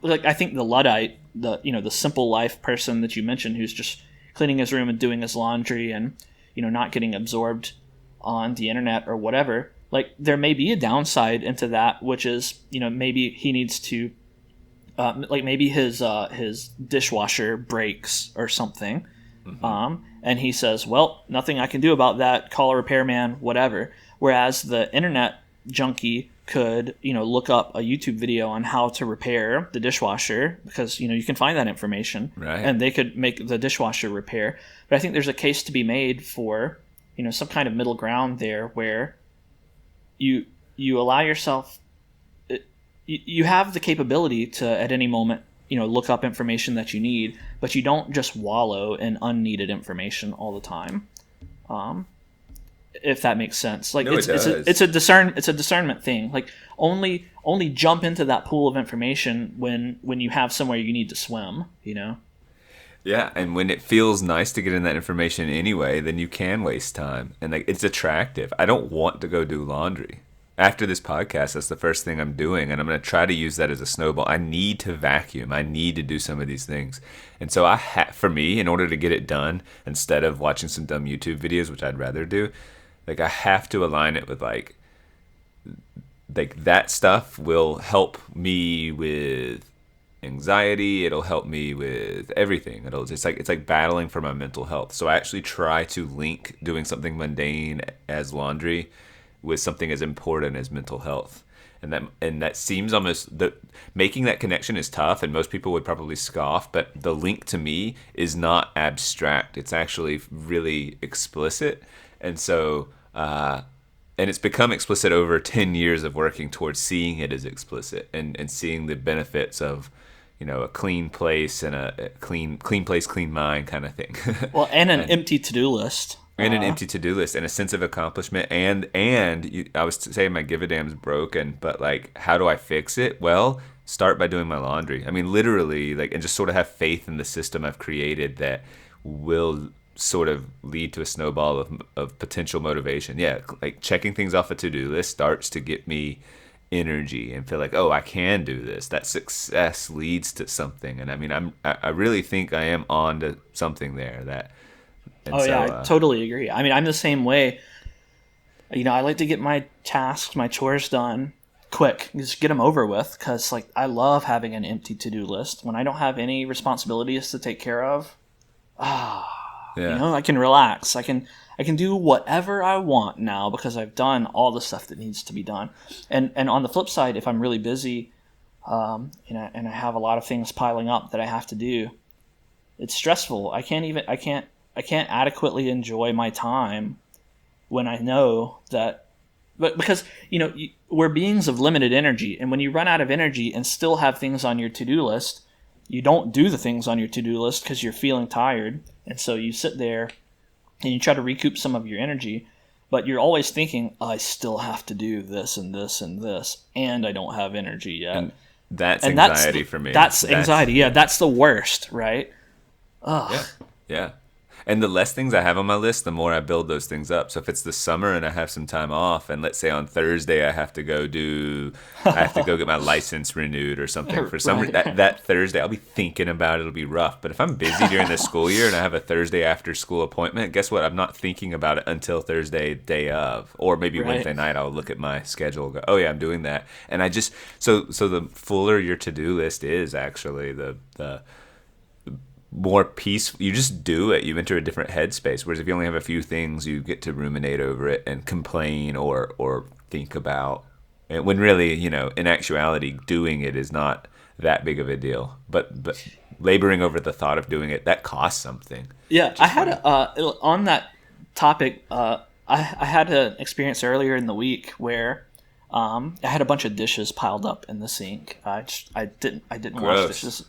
Like, I think the Luddite, the simple life person that you mentioned, who's just cleaning his room and doing his laundry and, not getting absorbed on the internet or whatever, like, there may be a downside into that, which is, maybe he needs to, maybe his dishwasher breaks or something. Mm-hmm. And he says, well, nothing I can do about that, call a repairman, whatever. Whereas the internet junkie could, look up a YouTube video on how to repair the dishwasher, because, you can find that information, right? And they could make the dishwasher repair. But I think there's a case to be made for, some kind of middle ground there, where you allow yourself, you have the capability to, at any moment, look up information that you need, but you don't just wallow in unneeded information all the time. If that makes sense. Like, no, it's a discernment thing. Like, only jump into that pool of information when you have somewhere you need to swim, Yeah, and when it feels nice to get in that information anyway, then you can waste time. And like it's attractive. I don't want to go do laundry. After this podcast, that's the first thing I'm doing, and I'm going to try to use that as a snowball. I need to vacuum. I need to do some of these things. And so for me, in order to get it done, instead of watching some dumb YouTube videos, which I'd rather do, like I have to align it with like that stuff will help me with anxiety. It'll help me with everything. It's like battling for my mental health. So I actually try to link doing something mundane as laundry with something as important as mental health. And that seems almost making that connection is tough, and most people would probably scoff, but the link to me is not abstract. It's actually really explicit. And so and it's become explicit over 10 years of working towards seeing it as explicit and seeing the benefits of, a clean place and a clean place, clean mind kind of thing. Well, and an empty to-do list. And an empty to-do list and a sense of accomplishment. I was saying my give a damn's broken, but like, how do I fix it? Well, start by doing my laundry. I mean, literally, and just sort of have faith in the system I've created that will sort of lead to a snowball of potential motivation. Yeah, like checking things off a to-do list starts to get me energy and feel like, oh, I can do this. That success leads to something. And I mean, I really think I am on to something there. I totally agree. I mean, I'm the same way. I like to get my tasks, my chores done quick. Just get them over with, because like I love having an empty to-do list. When I don't have any responsibilities to take care of, I can relax. I can do whatever I want now because I've done all the stuff that needs to be done. And on the flip side, if I'm really busy, and I have a lot of things piling up that I have to do, it's stressful. I can't adequately enjoy my time when I know that, but because we're beings of limited energy, and when you run out of energy and still have things on your to-do list, you don't do the things on your to-do list because you're feeling tired, and so you sit there and you try to recoup some of your energy, but you're always thinking, I still have to do this and this and this, and I don't have energy yet. And that's anxiety for me. That's anxiety. Yeah, that's the worst, right? Ugh. Yeah. And the less things I have on my list, the more I build those things up. So if it's the summer and I have some time off, and let's say on Thursday I have to go get my license renewed or something for some that Thursday, I'll be thinking about it. It'll be rough. But if I'm busy during the school year and I have a Thursday after school appointment, guess what? I'm not thinking about it until Thursday day of, or maybe Wednesday night. I'll look at my schedule and go, oh yeah, I'm doing that. And I just so the fuller your to-do list is, actually the more peaceful. You just do it. You enter a different headspace. Whereas if you only have a few things, you get to ruminate over it and complain or think about it. When really, in actuality, doing it is not that big of a deal. But laboring over the thought of doing it, that costs something. Yeah, I had on that topic. I had an experience earlier in the week where I had a bunch of dishes piled up in the sink. I didn't wash dishes.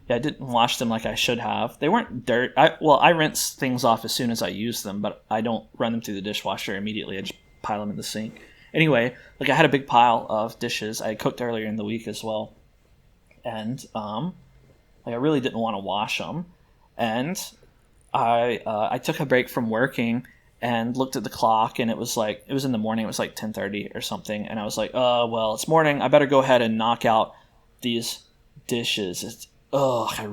Yeah, I didn't wash them like I should have. They weren't dirt. I rinse things off as soon as I use them, but I don't run them through the dishwasher immediately. I just pile them in the sink. Anyway, I had a big pile of dishes. I cooked earlier in the week as well, and I really didn't want to wash them. And I took a break from working and looked at the clock, and it was in the morning. It was like 10:30 or something, and I was like, well, it's morning. I better go ahead and knock out these dishes. I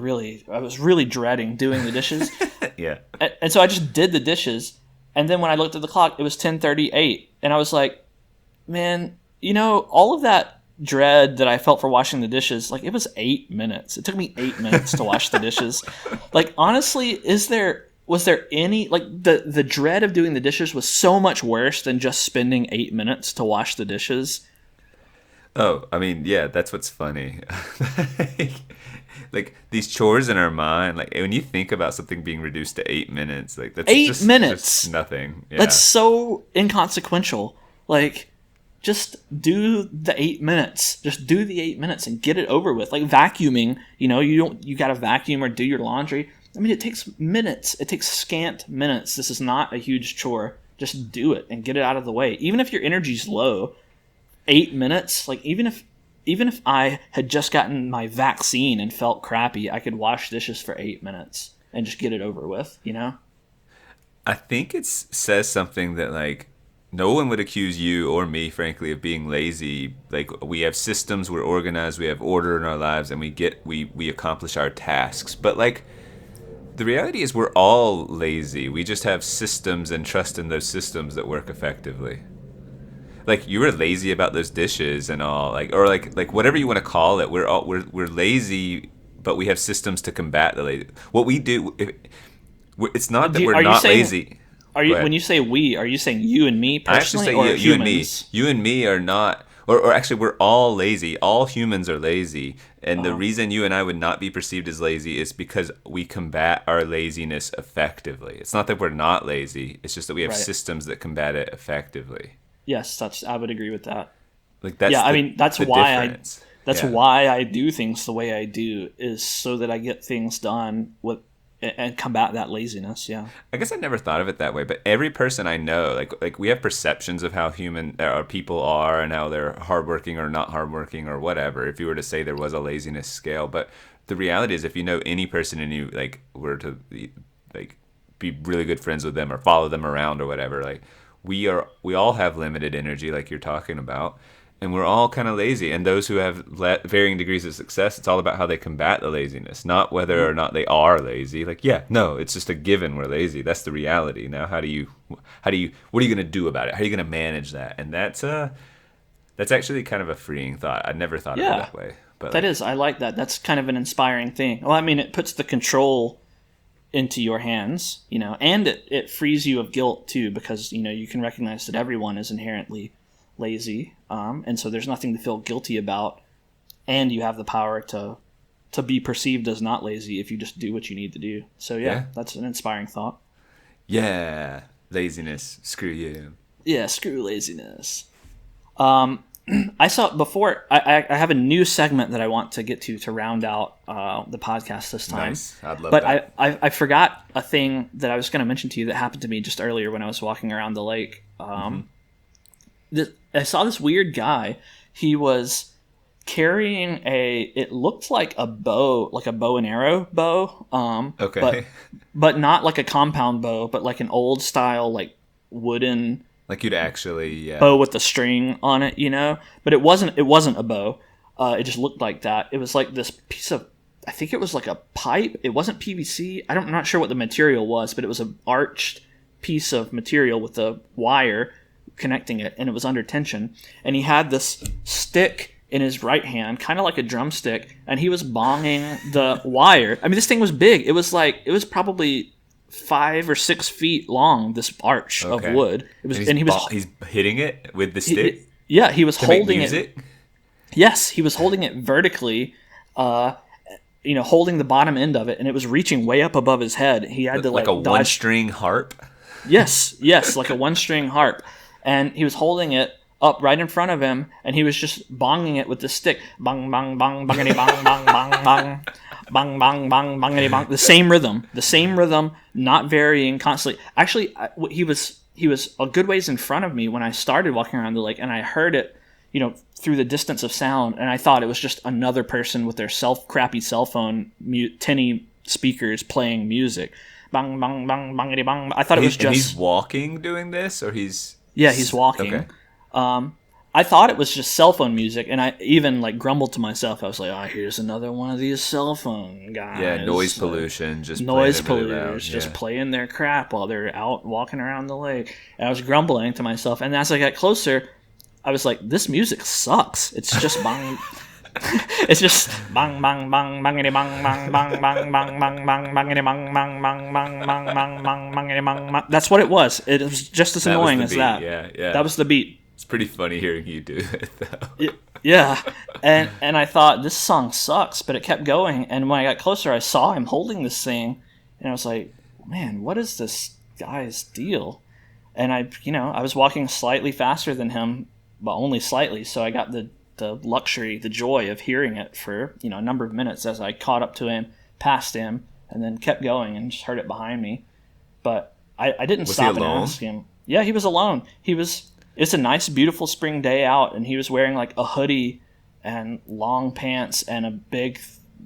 was really dreading doing the dishes. Yeah. And so I just did the dishes. And then when I looked at the clock, it was 10:38. And I was like, man, all of that dread that I felt for washing the dishes, it was 8 minutes. It took me 8 minutes to wash the dishes. Honestly, was there any, the dread of doing the dishes was so much worse than just spending 8 minutes to wash the dishes. Oh, I mean, yeah, that's what's funny. These chores in our mind, when you think about something being reduced to 8 minutes, that's 8 minutes. Just nothing. Yeah. That's so inconsequential. Just do the 8 minutes. Just do the 8 minutes and get it over with. Vacuuming, you got to vacuum or do your laundry. I mean, it takes minutes. It takes scant minutes. This is not a huge chore. Just do it and get it out of the way. Even if your energy's low, 8 minutes, even if I had just gotten my vaccine and felt crappy, I could wash dishes for 8 minutes. and just get it over with, you know? I think it says something that, like, no one would accuse you or me, frankly, of being lazy. Like, we have systems, we're organized, we have order in our lives, and we accomplish our tasks. But, like, the reality is we're all lazy. We just have systems and trust in those systems that work effectively. Like, you were lazy about those dishes and all, like, or like whatever you want to call it. We're lazy, but we have systems to combat the lazy. What we do, it's not that we're not lazy. Are you, when you say we, are you saying you and me personally, or humans? You and me. You and me are not, or actually, we're all lazy. All humans are lazy, and the reason you and I would not be perceived as lazy is because we combat our laziness effectively. It's not that we're not lazy; it's just that we have systems that combat it effectively. Yes, I would agree with that. Like that's I mean that's why difference. Why I do things the way I do, is so that I get things done and combat that laziness. Yeah, I guess I never thought of it that way, but every person I know, like we have perceptions of how human our people are and how they're hardworking or not hardworking or whatever. If you were to say there was a laziness scale, but the reality is, if you know any person and you like were to like be really good friends with them or follow them around or whatever, like we all have limited energy, like you're talking about. And we're all kind of lazy. And those who have varying degrees of success, it's all about how they combat the laziness, not whether or not they are lazy. Like, it's just a given we're lazy. That's the reality. Now, what are you going to do about it? How are you going to manage that? And that's actually kind of a freeing thought. I never thought of it that way. But that is, I like that. That's kind of an inspiring thing. Well, I mean, it puts the control into your hands, you know, and it frees you of guilt too, because, you know, you can recognize that everyone is inherently lazy, and so there's nothing to feel guilty about, and you have the power to be perceived as not lazy if you just do what you need to do. So that's an inspiring thought. Laziness, screw you. Screw laziness. I saw before, I have a new segment that I want to get to round out the podcast this time. Nice. I'd love that. But I forgot a thing that I was going to mention to you that happened to me just earlier when I was walking around the lake. I saw this weird guy. He was carrying it looked like a bow, like a bow and arrow bow. Okay. But not like a compound bow, but like an old style, like wooden, like you'd actually bow with a string on it, you know. But it wasn't a bow. It just looked like that. It was like this piece of, I think it was like a pipe. It wasn't PVC. I'm not sure what the material was, but it was an arched piece of material with a wire connecting it, and it was under tension, and he had this stick in his right hand, kind of like a drumstick, and he was bonging the wire. I mean, this thing was big. It was probably 5 or 6 feet long, this arch of wood. It was, and he's hitting it with the stick. He was holding it. Yes, he was holding it vertically, holding the bottom end of it, and it was reaching way up above his head. He had to like a one-string harp. Yes, like a one-string harp. And he was holding it up right in front of him, and he was just bonging it with the stick. Bong, bong, bong, bongity, bong, bong, bong, bong. Bong, bong, bong, bongity, bong. The same rhythm, not varying constantly. Actually, he was a good ways in front of me when I started walking around the lake, and I heard it, through the distance of sound, and I thought it was just another person with their crappy cell phone, tinny speakers playing music. Bong, bong, bong, bongity, bong. I thought it was just... he's walking doing this, or he's... Yeah, he's walking. Okay. I thought it was just cell phone music, and I even grumbled to myself. I was like, here's another one of these cell phone guys. Yeah, noise pollution. Just playing their crap while they're out walking around the lake. And I was grumbling to myself, and as I got closer, I was like, this music sucks. It's just bang. It's just bang bang bang bangity bang bang bang bang bang bang bang bangity bang bang bang bang bang bang bang bangity bang. That's what it was. It was just as annoying as that. Yeah. That was the beat. It's pretty funny hearing you do it, though. Yeah, and I thought this song sucks, but it kept going. And when I got closer, I saw him holding this thing, and I was like, man, what is this guy's deal? And I was walking slightly faster than him, but only slightly, so I got the luxury, the joy of hearing it for a number of minutes as I caught up to him, passed him, and then kept going and just heard it behind me. But I didn't stop and ask him. Yeah, he was alone. It's a nice, beautiful spring day out, and he was wearing like a hoodie and long pants and a big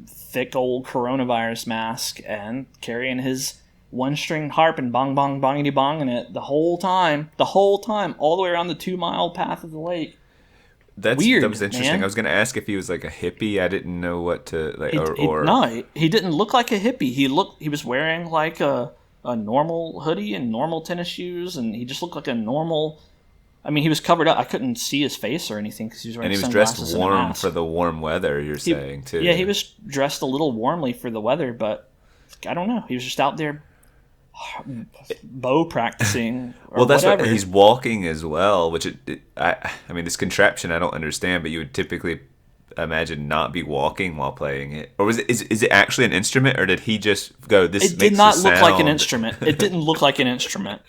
thick old coronavirus mask and carrying his one-string harp and bong bong bongity bonging it the whole time, all the way around the 2-mile path of the lake. That was interesting. Man. I was going to ask if he was like a hippie. I didn't know what to like. No, he didn't look like a hippie. He was wearing like a normal hoodie and normal tennis shoes, and he just looked like a normal. I mean, he was covered up. I couldn't see his face or anything because he was wearing sunglasses. And he was dressed warm for the warm weather, you're saying, too. Yeah, he was dressed a little warmly for the weather, but I don't know. He was just out there bow practicing or well, that's whatever. What he's walking as well, which I mean, this contraption I don't understand, but you would typically imagine not be walking while playing it. Or is it actually an instrument, or did he just go, this It makes did not a look sound? like an instrument. It didn't look like an instrument.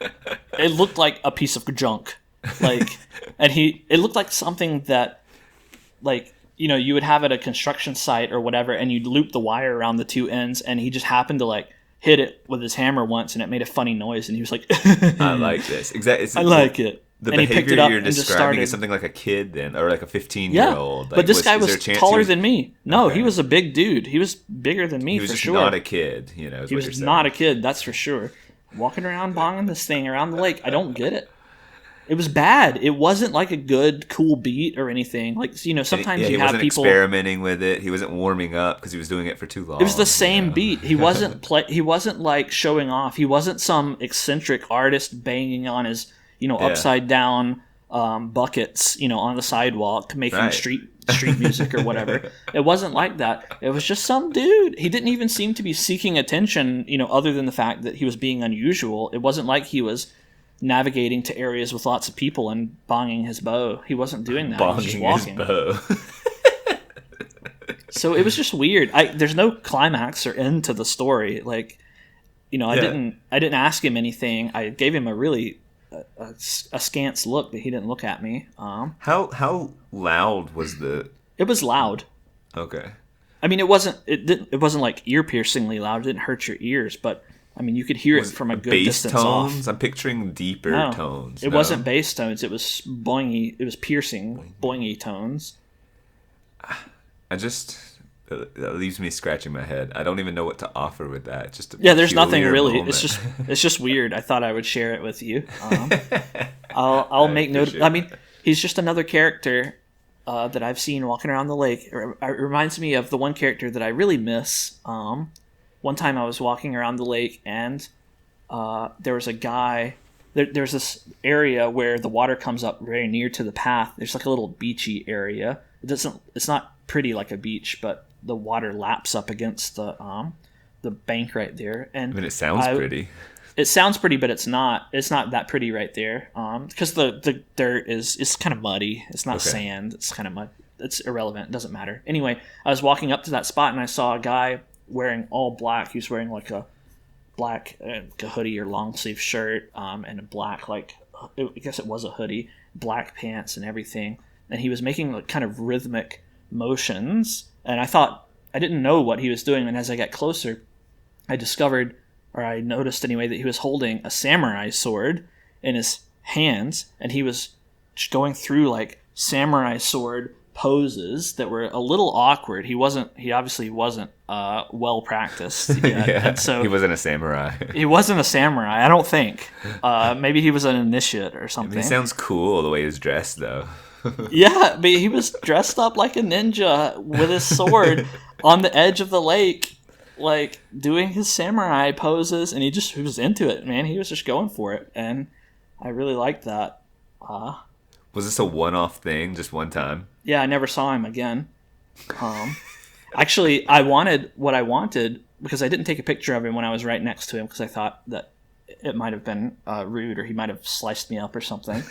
It looked like a piece of junk. Like, and it looked like something that, like, you know, you would have at a construction site or whatever, and you'd loop the wire around the two ends, and he just happened to, like, hit it with his hammer once, and it made a funny noise, and he was like, I like this. Exactly. I like it. The and behavior you're describing is something like a kid then, or like a 15-year-old. Yeah, but this guy was taller than me. No, Okay. He was a big dude. He was bigger than me, for sure. He was not a kid, you know. He was not a kid, that's for sure. Walking around bonging this thing around the lake. I don't get it. It was bad. It wasn't like a good, cool beat or anything. Like, you know, sometimes you have people... He wasn't experimenting with it. He wasn't warming up because he was doing it for too long. It was the same beat. He wasn't He wasn't like showing off. He wasn't some eccentric artist banging on his, you know, upside down buckets, you know, on the sidewalk, making street music or whatever. It wasn't like that. It was just some dude. He didn't even seem to be seeking attention, you know, other than the fact that he was being unusual. It wasn't like he was navigating to areas with lots of people and bonging his bow. He wasn't doing that. He was just walking. His bow. So it was just weird. There's no climax or end to the story. Like, you know, I didn't ask him anything. I gave him a really a scant look, but he didn't look at me. How loud was the? It was loud. Okay. I mean, it wasn't like ear piercingly loud. It didn't hurt your ears, but I mean, you could hear it from a good distance tones? off. I'm picturing deeper tones. It wasn't bass tones. It was boingy. It was piercing, boingy tones. That leaves me scratching my head. I don't even know what to offer with that. There's nothing really. Moment. It's just weird. I thought I would share it with you. I'll make note. I mean, he's just another character that I've seen walking around the lake. It reminds me of the one character that I really miss. One time I was walking around the lake, and there was a guy. There's this area where the water comes up very near to the path. There's like a little beachy area. It's not pretty like a beach, but the water laps up against the bank right there. And I mean, it sounds pretty. It sounds pretty, but it's not. It's not that pretty right there. Because the dirt it's kind of muddy. It's not sand. It's kind of mud. It's irrelevant. It doesn't matter. Anyway, I was walking up to that spot, and I saw a guy wearing all black. He was wearing like a black hoodie or long sleeve shirt, and a black, like, I guess it was a hoodie, black pants and everything. And he was making like kind of rhythmic motions, and I didn't know what he was doing. And as I got closer, I noticed anyway, that he was holding a samurai sword in his hands, and he was just going through like samurai sword poses that were a little awkward. He obviously wasn't well practiced yet. And so he wasn't a samurai. He wasn't a samurai, I don't think. Maybe he was an initiate or something. He sounds cool the way he's dressed, though. Yeah, but he was dressed up like a ninja with his sword on the edge of the lake, like doing his samurai poses, and he was into it, man. He was just going for it, and I really liked that. Was this a one-off thing, just one time? Yeah, I never saw him again. Actually, I wanted because I didn't take a picture of him when I was right next to him, because I thought that it might have been rude, or he might have sliced me up or something.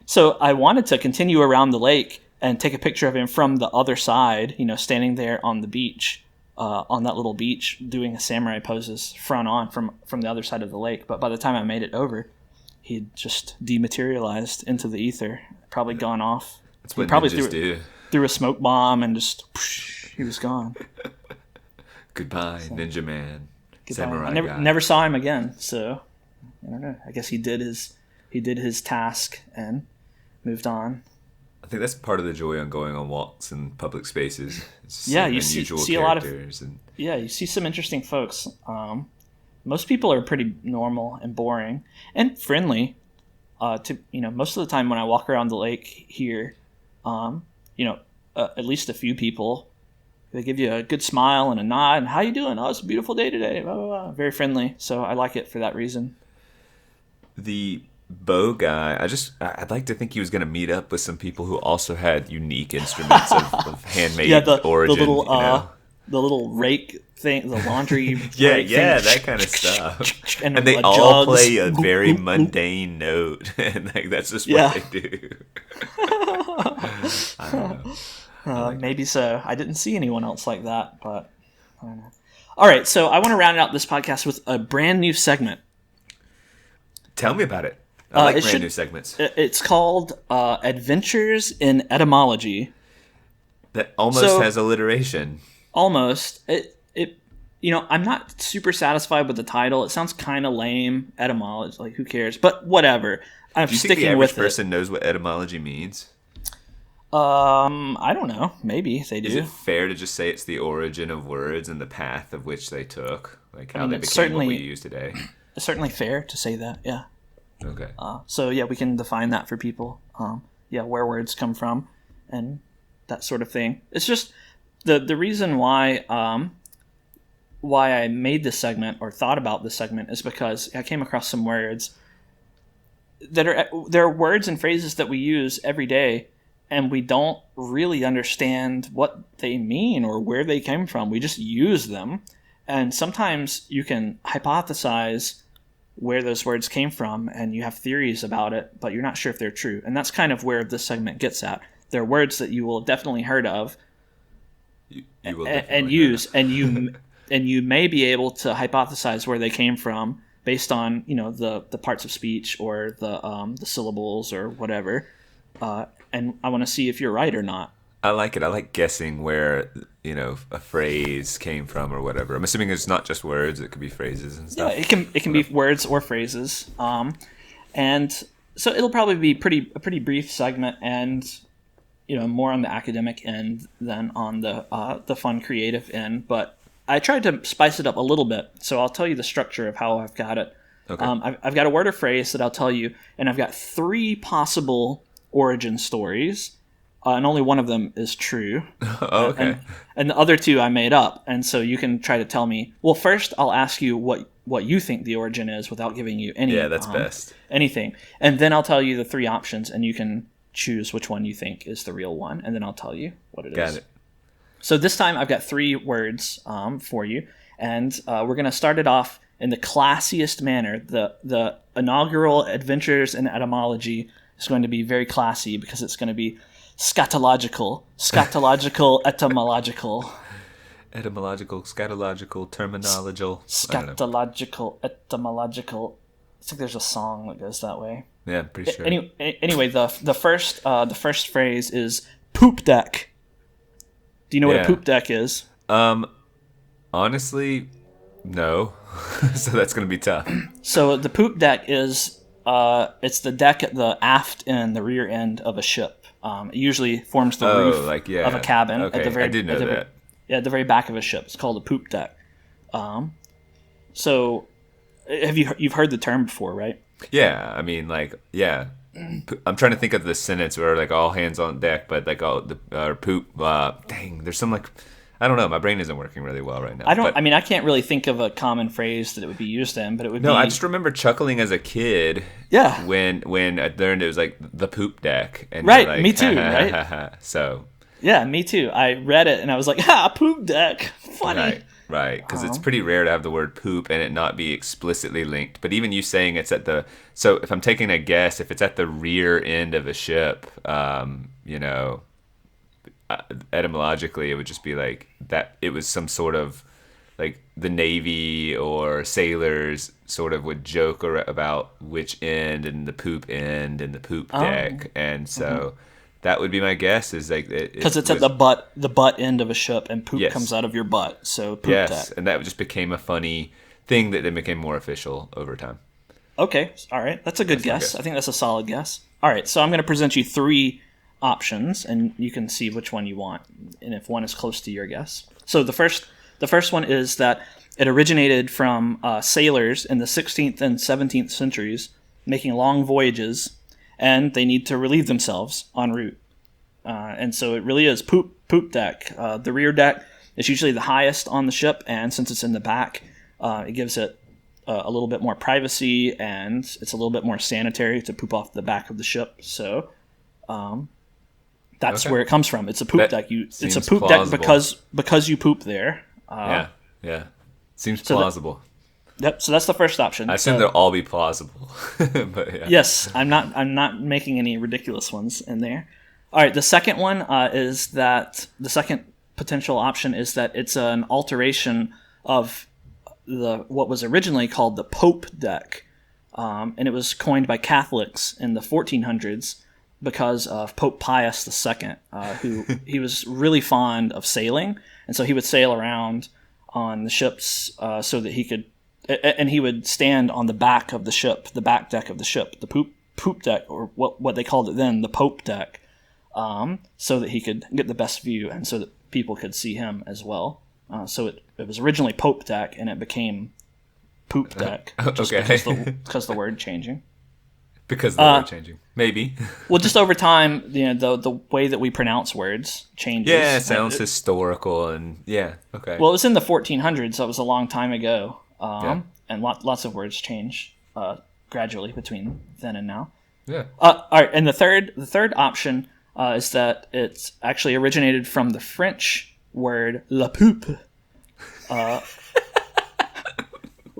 So I wanted to continue around the lake and take a picture of him from the other side, you know, standing there on the beach, on that little beach, doing his samurai poses front on from the other side of the lake. But by the time I made it over, he'd just dematerialized into the ether, probably gone off. That's what he probably ninjas do. Threw a smoke bomb and just whoosh, he was gone. Goodbye, Ninja Man. Goodbye. Samurai I guy. never saw him again, so I don't know. I guess he did his task and moved on. I think that's part of the joy on going on walks in public spaces. It's Yeah, you unusual see a lot of characters and you see some interesting folks. Most people are pretty normal and boring and friendly. Most of the time when I walk around the lake here, at least a few people, they give you a good smile and a nod and how you doing? Oh, it's a beautiful day today. Blah, blah, blah. Very friendly. So I like it for that reason. the bow guy. I'd like to think he was going to meet up with some people who also had unique instruments of handmade origin. The little rake thing, the laundry. yeah, thing. that kind of stuff. And they all jugs. play a very mundane note, and that's just what they do. I don't know. Maybe so. I didn't see anyone else like that, but I don't know. All right, so I want to round out this podcast with a brand new segment. Tell me about it. I like brand new segments. It's called Adventures in Etymology. That almost has alliteration. Almost. I'm not super satisfied with the title. It sounds kind of lame. Etymology, like who cares? But whatever. I'm Do you sticking think the average with it. person knows what etymology means? I don't know. Maybe they do. Is it fair to just say it's the origin of words and the path of which they took, like how they became what we use today? It's certainly fair to say that. Yeah. Okay. So we can define that for people. Where words come from, and that sort of thing. It's just the reason why I made this segment or thought about this segment is because I came across some words that are words and phrases that we use every day, and we don't really understand what they mean or where they came from. We just use them, and sometimes you can hypothesize where those words came from, and you have theories about it, but you're not sure if they're true. And that's kind of where this segment gets at. There are words that you will have definitely heard of and use, and you may be able to hypothesize where they came from based on the parts of speech or the syllables or whatever. And I want to see if you're right or not. I like it. I like guessing where a phrase came from or whatever. I'm assuming it's not just words; it could be phrases and stuff. Yeah, it can be words or phrases. And so it'll probably be a pretty brief segment, and more on the academic end than on the fun creative end. But I tried to spice it up a little bit, so I'll tell you the structure of how I've got it. Okay. I've got a word or phrase that I'll tell you, and I've got 3 possible origin stories. And only one of them is true. Oh, okay. And the other 2 I made up. And so you can try to tell me. Well, first I'll ask you what you think the origin is without giving you any. Yeah, that's best. Anything. And then I'll tell you the 3 options, and you can choose which one you think is the real one. And then I'll tell you what it is. Got it. So this time I've got 3 words for you. And we're going to start it off in the classiest manner. The inaugural Adventures in Etymology is going to be very classy because it's going to be scatological, etymological. Etymological, scatological, terminological. Scatological, etymological. It's like there's a song that goes that way. Yeah, I'm pretty sure. Anyway, the first phrase is poop deck. Do you know what a poop deck is? Honestly, no. So that's going to be tough. So the poop deck is it's the deck at the aft and the rear end of a ship. It usually forms the roof of a cabin. Okay, at the very, I did know that. At the very back of a ship. It's called a poop deck. So, you've heard the term before, right? Yeah, I mean, yeah. I'm trying to think of the sentence where all hands on deck, but all the poop. Dang, there's some I don't know. My brain isn't working really well right now. I can't really think of a common phrase that it would be used in, but it would be. No, I just remember chuckling as a kid. Yeah. When I learned it was the poop deck. And right. Me too. Right. So. Yeah, me too. I read it and I was like, poop deck. Funny. Right. Because it's pretty rare to have the word poop and it not be explicitly linked. But even you saying it's at the. So if I'm taking a guess, if it's at the rear end of a ship, etymologically it would just be that it was some sort of the Navy or sailors sort of would joke about which end and the poop end and the poop deck, and so that would be my guess is because it's at the butt end of a ship and poop comes out of your butt, so poop deck. And that just became a funny thing that then became more official over time. Okay, all right, that's a good guess. I think that's a solid guess. All right, so I'm going to present you 3 options, and you can see which one you want, and if one is close to your guess. So the first one is that it originated from sailors in the 16th and 17th centuries making long voyages, and they need to relieve themselves en route. And so it really is poop deck. The rear deck is usually the highest on the ship, and since it's in the back, it gives it a little bit more privacy, and it's a little bit more sanitary to poop off the back of the ship. So that's where it comes from. It's a poop deck. It's a poop plausible. deck because you poop there. Yeah. Seems plausible. Yep. So that's the first option. I assume they'll all be plausible. But yeah. Yes, I'm not making any ridiculous ones in there. All right. The second one is that the second potential option is that it's an alteration of what was originally called the Pope deck, and it was coined by Catholics in the 1400s because of Pope Pius II, who he was really fond of sailing, and so he would sail around on the ships so that he could, and he would stand on the back of the ship, the back deck of the ship, the poop deck, or what they called it then, the Pope deck, so that he could get the best view and so that people could see him as well. So it was originally Pope deck, and it became poop deck just because the word changing. Because the word changing, maybe. Well, just over time, the way that we pronounce words changes. Yeah, it sounds historical, and okay. Well, it was in the 1400s, so it was a long time ago, and lots of words change gradually between then and now. Yeah. All right, and the third option is that it's actually originated from the French word "la poupe,"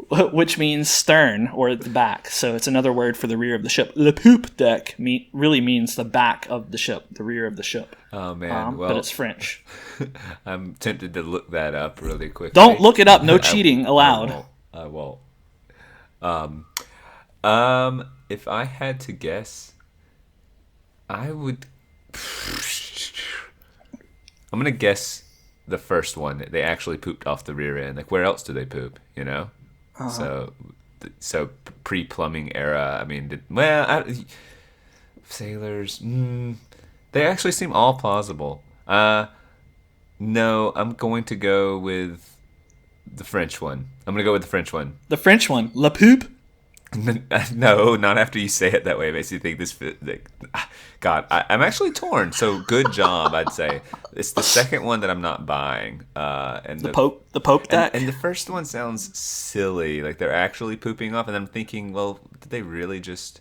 which means stern or the back. So it's another word for the rear of the ship. Le poupe deck really means the back of the ship, the rear of the ship. Oh man, but it's French. I'm tempted to look that up really quickly. Don't look it up. No cheating allowed. I won't. If I had to guess, I would. I'm gonna guess the first one. They actually pooped off the rear end. Like, where else do they poop? So pre-plumbing era. I mean, sailors. They actually seem all plausible. No, I'm going to go with the French one. The French one, la poupe. No, not after you say it that way. It makes you think this. God, I'm actually torn. So good job, I'd say. It's the second one that I'm not buying. And the Pope deck. And the first one sounds silly, like they're actually pooping off. And I'm thinking, well, did they really just?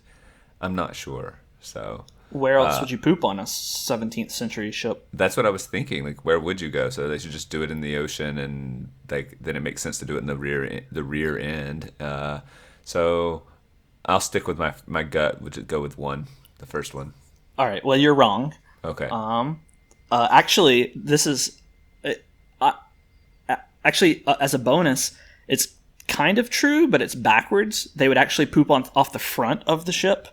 I'm not sure. So where else would you poop on a 17th century ship? That's what I was thinking. Like, where would you go? So they should just do it in the ocean, and then it makes sense to do it in the rear end. So I'll stick with my gut, which is go with the first one. All right. Well, you're wrong. Okay. Actually, this is as a bonus, it's kind of true, but it's backwards. They would actually poop off the front of the ship,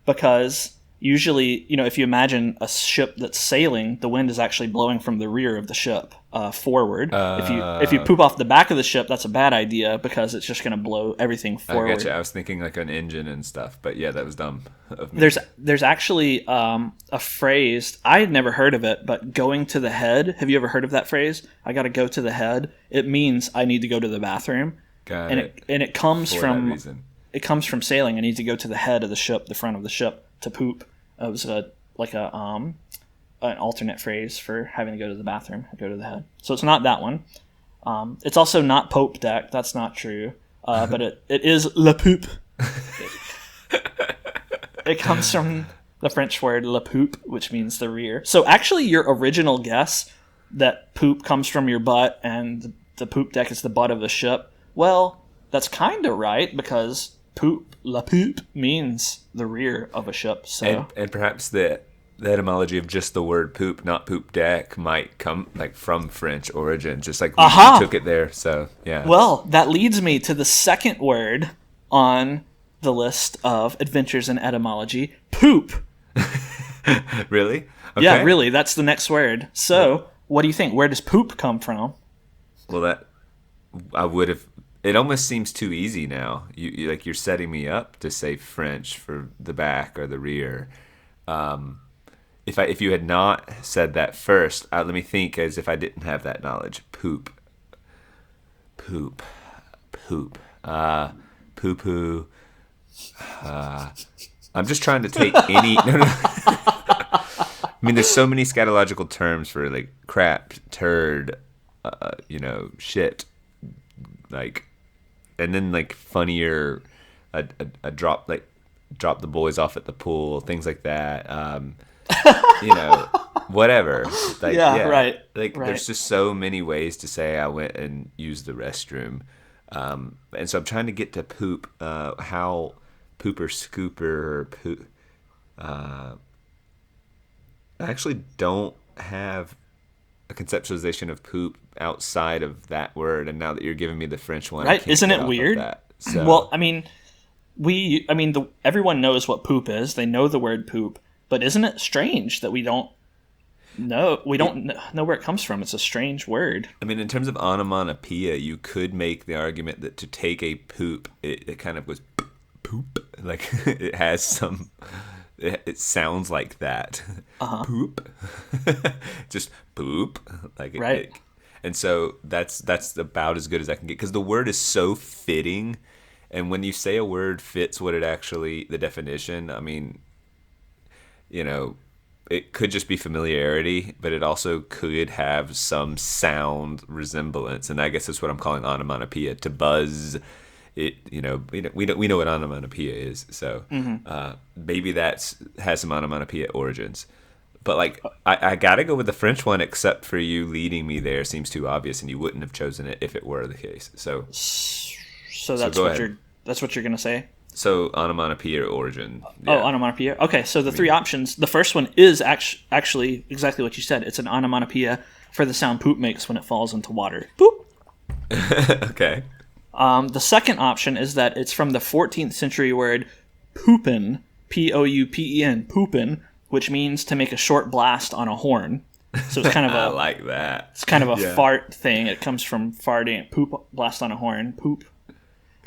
because usually, if you imagine a ship that's sailing, the wind is actually blowing from the rear of the ship forward. If you poop off the back of the ship, that's a bad idea because it's just going to blow everything forward. I gotcha. I was thinking like an engine and stuff, but yeah, that was dumb of me. There's actually a phrase, I had never heard of it, but going to the head. Have you ever heard of that phrase? I got to go to the head. It means I need to go to the bathroom. Got it. And it comes For from that reason. It comes from sailing. I need to go to the head of the ship, the front of the ship, to poop. It was an alternate phrase for having to go to the bathroom. Go to the head. So it's not that one. It's also not Pope deck. That's not true. But it is la poupe. It comes from the French word la poupe, which means the rear. So actually, your original guess that poop comes from your butt and the poop deck is the butt of the ship, well, that's kind of right because la poupe means the rear of a ship. So and perhaps the etymology of just the word poop, not poop deck, might come like from French origin, just like we took it there. So yeah. Well, that leads me to the second word on the list of adventures in etymology: poop. Really? Okay. Yeah, really. That's the next word. So, what do you think? Where does poop come from? Well, I would have. It almost seems too easy now. You're setting me up to say French for the back or the rear. if you had not said that first, let me think as if I didn't have that knowledge. Poop, poop, poop, poo poo. I'm just trying to take any. No, no. I mean, there's so many scatological terms for like crap, turd, shit, like, and then like funnier, a drop the boys off at the pool, things like that. Whatever. Like, right. Like, right. There's just so many ways to say I went and used the restroom, and so I'm trying to get to poop. How pooper scooper or poop. I actually don't have a conceptualization of poop outside of that word, and now that you're giving me the French one, Right? Isn't it weird? So. Well, I mean, everyone knows what poop is. They know the word poop, but isn't it strange that we don't know where it comes from? It's a strange word. I mean, in terms of onomatopoeia, you could make the argument that to take a poop, it kind of was poop, like it has some. It sounds like that. Poop. Just poop. Like right. And so that's about as good as I can get, because the word is so fitting, and when you say a word fits what it actually, the definition, I mean, it could just be familiarity, but it also could have some sound resemblance, and I guess that's what I'm calling onomatopoeia, to buzz. We know what onomatopoeia is, so maybe that has some onomatopoeia origins. But like, I gotta go with the French one, except for you leading me there seems too obvious, and you wouldn't have chosen it if it were the case. So that's what you're gonna say. So onomatopoeia origin. Yeah. Oh, onomatopoeia. Okay, so the three options. The first one is actually exactly what you said. It's an onomatopoeia for the sound poop makes when it falls into water. Poop. Okay. The second option is that it's from the 14th century word poopin, P-O-U-P-E-N, poopin, which means to make a short blast on a horn. So it's kind of I like that. It's kind of a fart thing. It comes from farting, poop, blast on a horn, poop.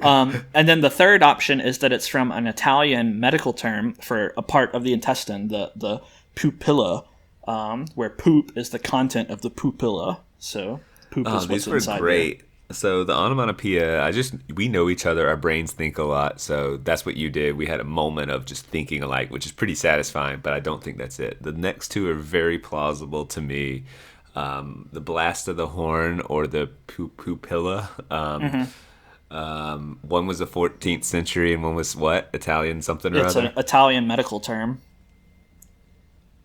And then the third option is that it's from an Italian medical term for a part of the intestine, the pupilla, where poop is the content of the pupilla. So poop is what's inside. These were great. There. So the onomatopoeia, we know each other. Our brains think a lot. So that's what you did. We had a moment of just thinking alike, which is pretty satisfying, but I don't think that's it. The next two are very plausible to me. The blast of the horn or the pupilla. One was the 14th century and one was what? Italian something or other? It's an Italian medical term.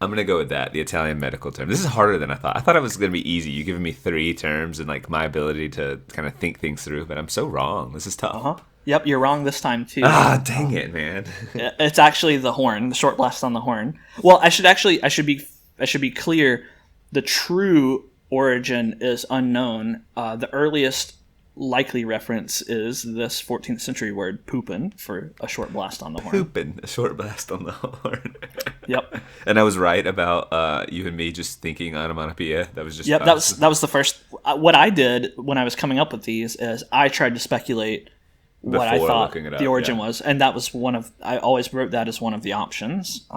I'm going to go with that, the Italian medical term. This is harder than I thought. I thought it was going to be easy. You giving me three terms and like my ability to kind of think things through, but I'm so wrong. This is tough. Yep, you're wrong this time too. Dang it, man. It's actually the horn, the short blast on the horn. Well, I should be clear. The true origin is unknown. The earliest likely reference is this 14th century word poopin for a short blast on the horn. Poopin, a short blast on the horn. Yep. And I was right about you and me just thinking onomatopoeia. That was just that was the first. What I did when I was coming up with these is I tried to speculate what I thought the origin was, and that was I always wrote that as one of the options.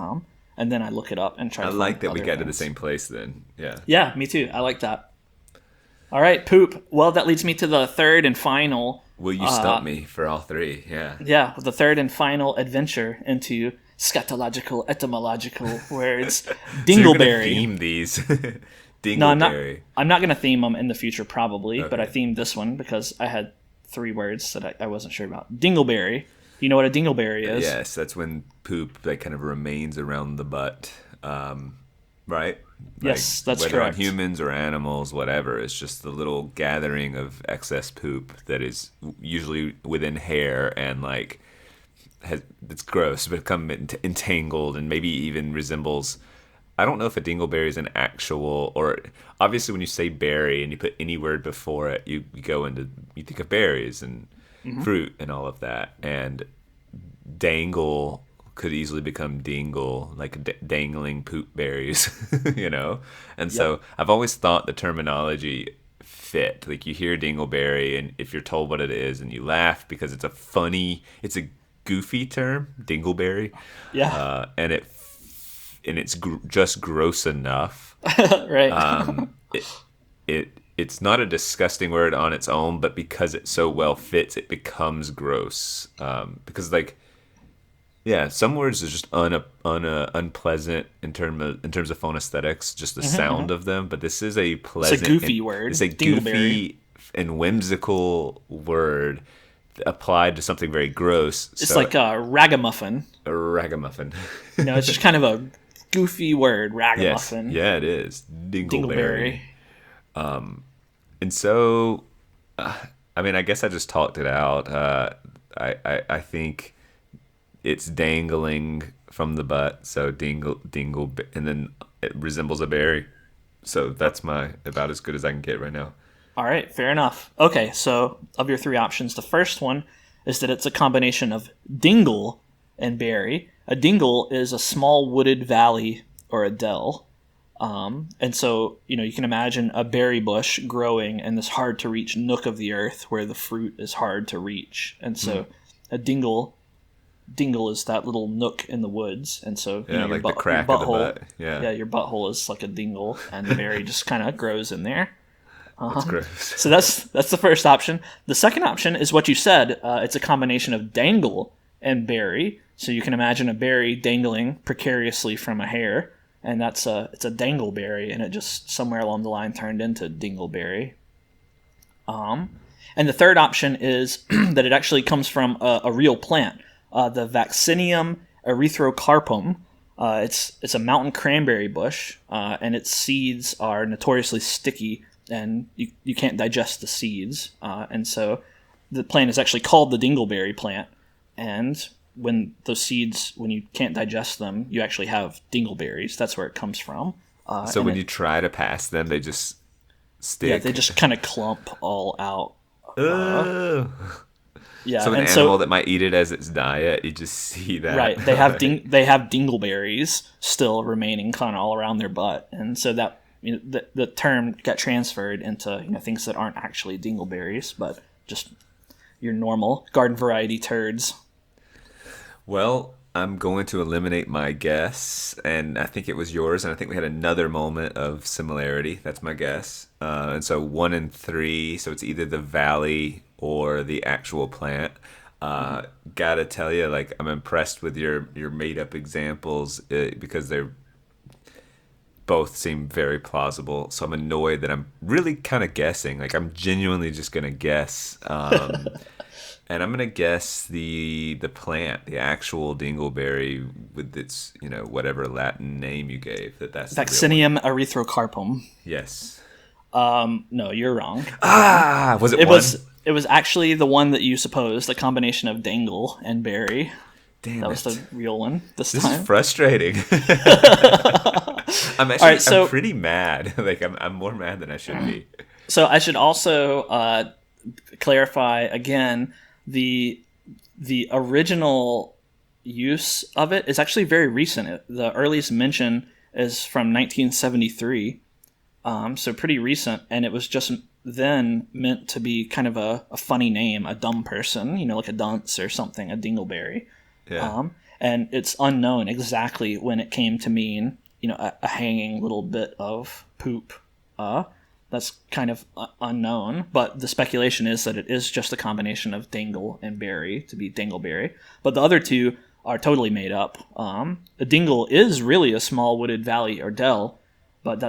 And then I look it up and try. I like that we got to the same place then. Yeah. Yeah, me too. I like that. All right, poop. Well, that leads me to the third and final. Will you stump me for all three? Yeah. Yeah, the third and final adventure into scatological, etymological words. Dingleberry. So you're gonna theme these. Dingleberry. No, I'm not going to theme them in the future, probably, okay. But I themed this one because I had three words that I wasn't sure about. Dingleberry. You know what a dingleberry is? Yes, that's when poop that kind of remains around the butt. Right? Yes, that's whether correct. On humans or animals, whatever, it's just the little gathering of excess poop that is usually within hair and like it's gross, but become entangled and maybe even resembles. I don't know if a dingleberry is an actual, or obviously when you say berry and you put any word before it, you think of berries and fruit and all of that, and dangle could easily become dingle, like dangling poop berries, And so I've always thought the terminology fit. Like you hear dingleberry, and if you're told what it is, and you laugh because it's a goofy term, dingleberry. Yeah. And it it's just gross enough. Right. It's not a disgusting word on its own, but because it so well fits, it becomes gross. Because like, yeah, some words are just unpleasant in terms of phonesthetics, just the sound of them. But this is a pleasant, it's a goofy word. It's a goofy and whimsical word applied to something very gross. It's like a ragamuffin. A ragamuffin. It's just kind of a goofy word, ragamuffin. Yes, yeah, it is. Dingleberry. And so, I mean, I guess I just talked it out. I think it's dangling from the butt, so dingle, and then it resembles a berry. So that's about as good as I can get right now. All right, fair enough. Okay, so of your three options, the first one is that it's a combination of dingle and berry. A dingle is a small wooded valley or a dell. And so, you can imagine a berry bush growing in this hard-to-reach nook of the earth where the fruit is hard to reach. And so a dingle is that little nook in the woods. And so, like the crack of the butt. Yeah, your butthole is like a dingle, and the berry just kind of grows in there. That's gross. So that's the first option. The second option is what you said. It's a combination of dangle and berry. So you can imagine a berry dangling precariously from a hair, and it's a dangleberry, and it just somewhere along the line turned into dingleberry. And the third option is that it actually comes from a real plant, the Vaccinium erythrocarpum. It's a mountain cranberry bush, and its seeds are notoriously sticky, and you can't digest the seeds. And so the plant is actually called the dingleberry plant. And when those seeds, when you can't digest them, you actually have dingleberries. That's where it comes from. So when you try to pass them, they just stick? Yeah, they just kind of clump all out. Yeah, so an animal that might eat it as its diet, you just see that. Right, they have dingleberries still remaining kind of all around their butt. And so that the term got transferred into things that aren't actually dingleberries, but just your normal garden variety turds. Well, I'm going to eliminate my guess, and I think it was yours, and I think we had another moment of similarity. That's my guess. And so 1 and 3, so it's either the valley or the actual plant. Gotta tell you, like, I'm impressed with your made-up examples because they're both seem very plausible. So I'm annoyed that I'm really kind of guessing. Like, I'm genuinely just going to guess. And I'm going to guess the plant, the actual dingleberry with its, whatever Latin name you gave. That's Vaccinium erythrocarpum. Yes. No, you're wrong. Was it one? It was actually the one that you supposed, a combination of dangle and berry. Damn that was the real one this time. This is frustrating. I'm pretty mad. Like I'm more mad than I should be. So I should also clarify again, the original use of it is actually very recent. The earliest mention is from 1973, so pretty recent, and it was just then meant to be kind of a funny name, a dumb person, like a dunce or something, a dingleberry. Yeah. And it's unknown exactly when it came to mean, a hanging little bit of poop. That's kind of unknown, but the speculation is that it is just a combination of dangle and berry to be dingleberry. But the other two are totally made up. A dingle is really a small wooded valley or dell, but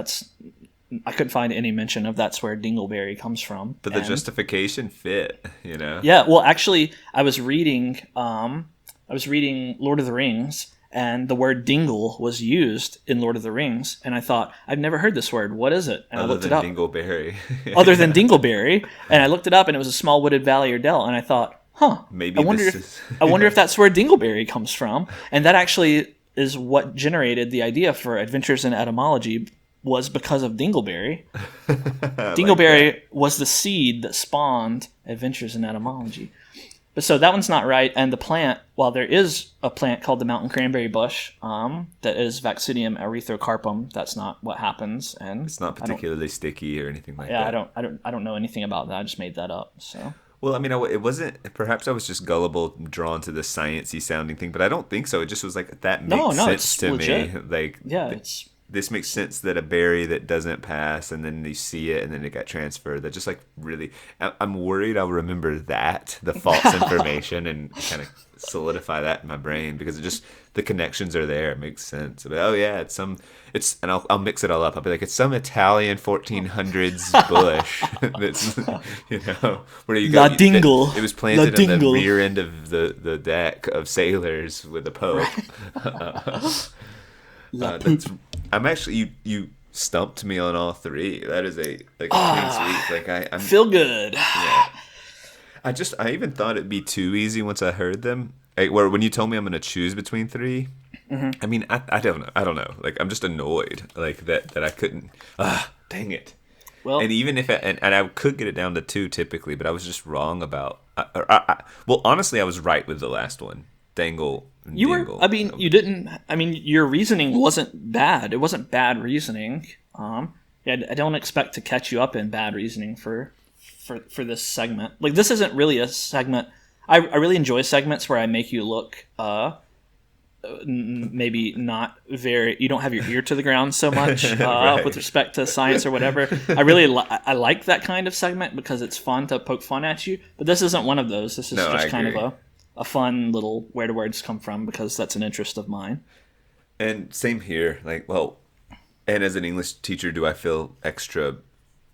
I couldn't find any mention of that's where dingleberry comes from. But the justification fit, Yeah, well, actually, I was reading Lord of the Rings, and the word dingle was used in Lord of the Rings, and I thought, I've never heard this word. What is it? And I looked it up. Dingleberry. Other than dingleberry, and I looked it up, and it was a small wooded valley or dell, and I thought, maybe I wonder if that's where dingleberry comes from, and that actually is what generated the idea for Adventures in Etymology. Was because of Dingleberry. Dingleberry was the seed that spawned Adventures in Etymology. But so that one's not right. And the plant, while there is a plant called the mountain cranberry bush, that is Vaccinium erythrocarpum, that's not what happens. And it's not particularly sticky or anything like that. Yeah, I don't know anything about that. I just made that up. So. Well, I mean, it wasn't. Perhaps I was just gullible, drawn to the sciencey sounding thing, but I don't think so. It just was like that No, makes no, sense it's to legit. me. Like, Yeah, it's this makes sense that a berry that doesn't pass, and then you see it, and then it got transferred. That just like really. I'm worried I'll remember that the false information and kind of solidify that in my brain because it just the connections are there. It makes sense. But, oh yeah, and I'll mix it all up. I'll be like, it's some Italian 1400s bush that's where you go. La Dingle. It was planted La in the Dingle. rear end of the deck of sailors with a pope. I'm actually you stumped me on all three. That is a clean sweep. Like I'm feel good. yeah. I even thought it'd be too easy once I heard them. Like, where when you told me I'm gonna choose between 3, I mean I don't know. Like I'm just annoyed like that I couldn't. Dang it. Well, And even if and I could get it down to 2 typically, but I was just wrong about. Well, honestly, I was right with the last one. Dangle. And you dingle. were. I mean, you didn't. I mean, your reasoning wasn't bad. It wasn't bad reasoning. Yeah, I don't expect to catch you up in bad reasoning for this segment. Like, this isn't really a segment. I really enjoy segments where I make you look maybe not very, you don't have your ear to the ground so much Right. with respect to science or whatever. I really I like that kind of segment because it's fun to poke fun at you, but this isn't one of those. This is No, just I kind agree. of a fun little where do words come from, because that's an interest of mine. And same here. Like, well, and as an English teacher, do I feel extra?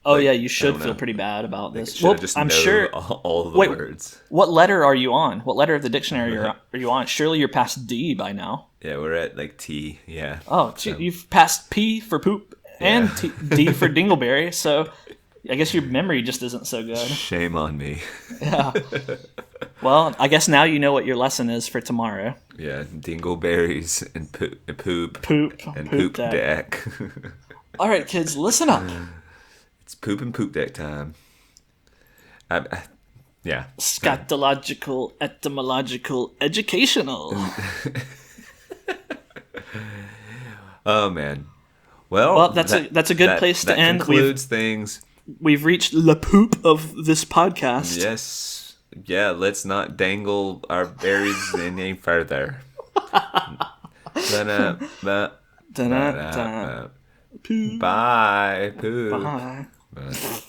Oh Like, yeah, you I should don't feel know. pretty bad about Like, this. should I just I'm know sure. all the Wait, words? what letter are you on? What letter of the dictionary are you on? Surely you're past D by now. Yeah, we're at like T. Yeah. Oh, you've passed P for poop and Yeah. D for Dingleberry. So I guess your memory just isn't so good. Shame on me. Yeah. Well, I guess now you know what your lesson is for tomorrow. Yeah, dingleberries and poop Poop. and poop deck. deck. All right, kids, listen up. It's poop and poop deck time. Yeah. Scatological, etymological, educational. Oh man. Well, That's a good place to that end. Concludes things. We've reached the poop of this podcast. Yes. Yeah, let's not dangle our berries any further. Dun-dun-dun. Bye. Poop. Bye. Bye.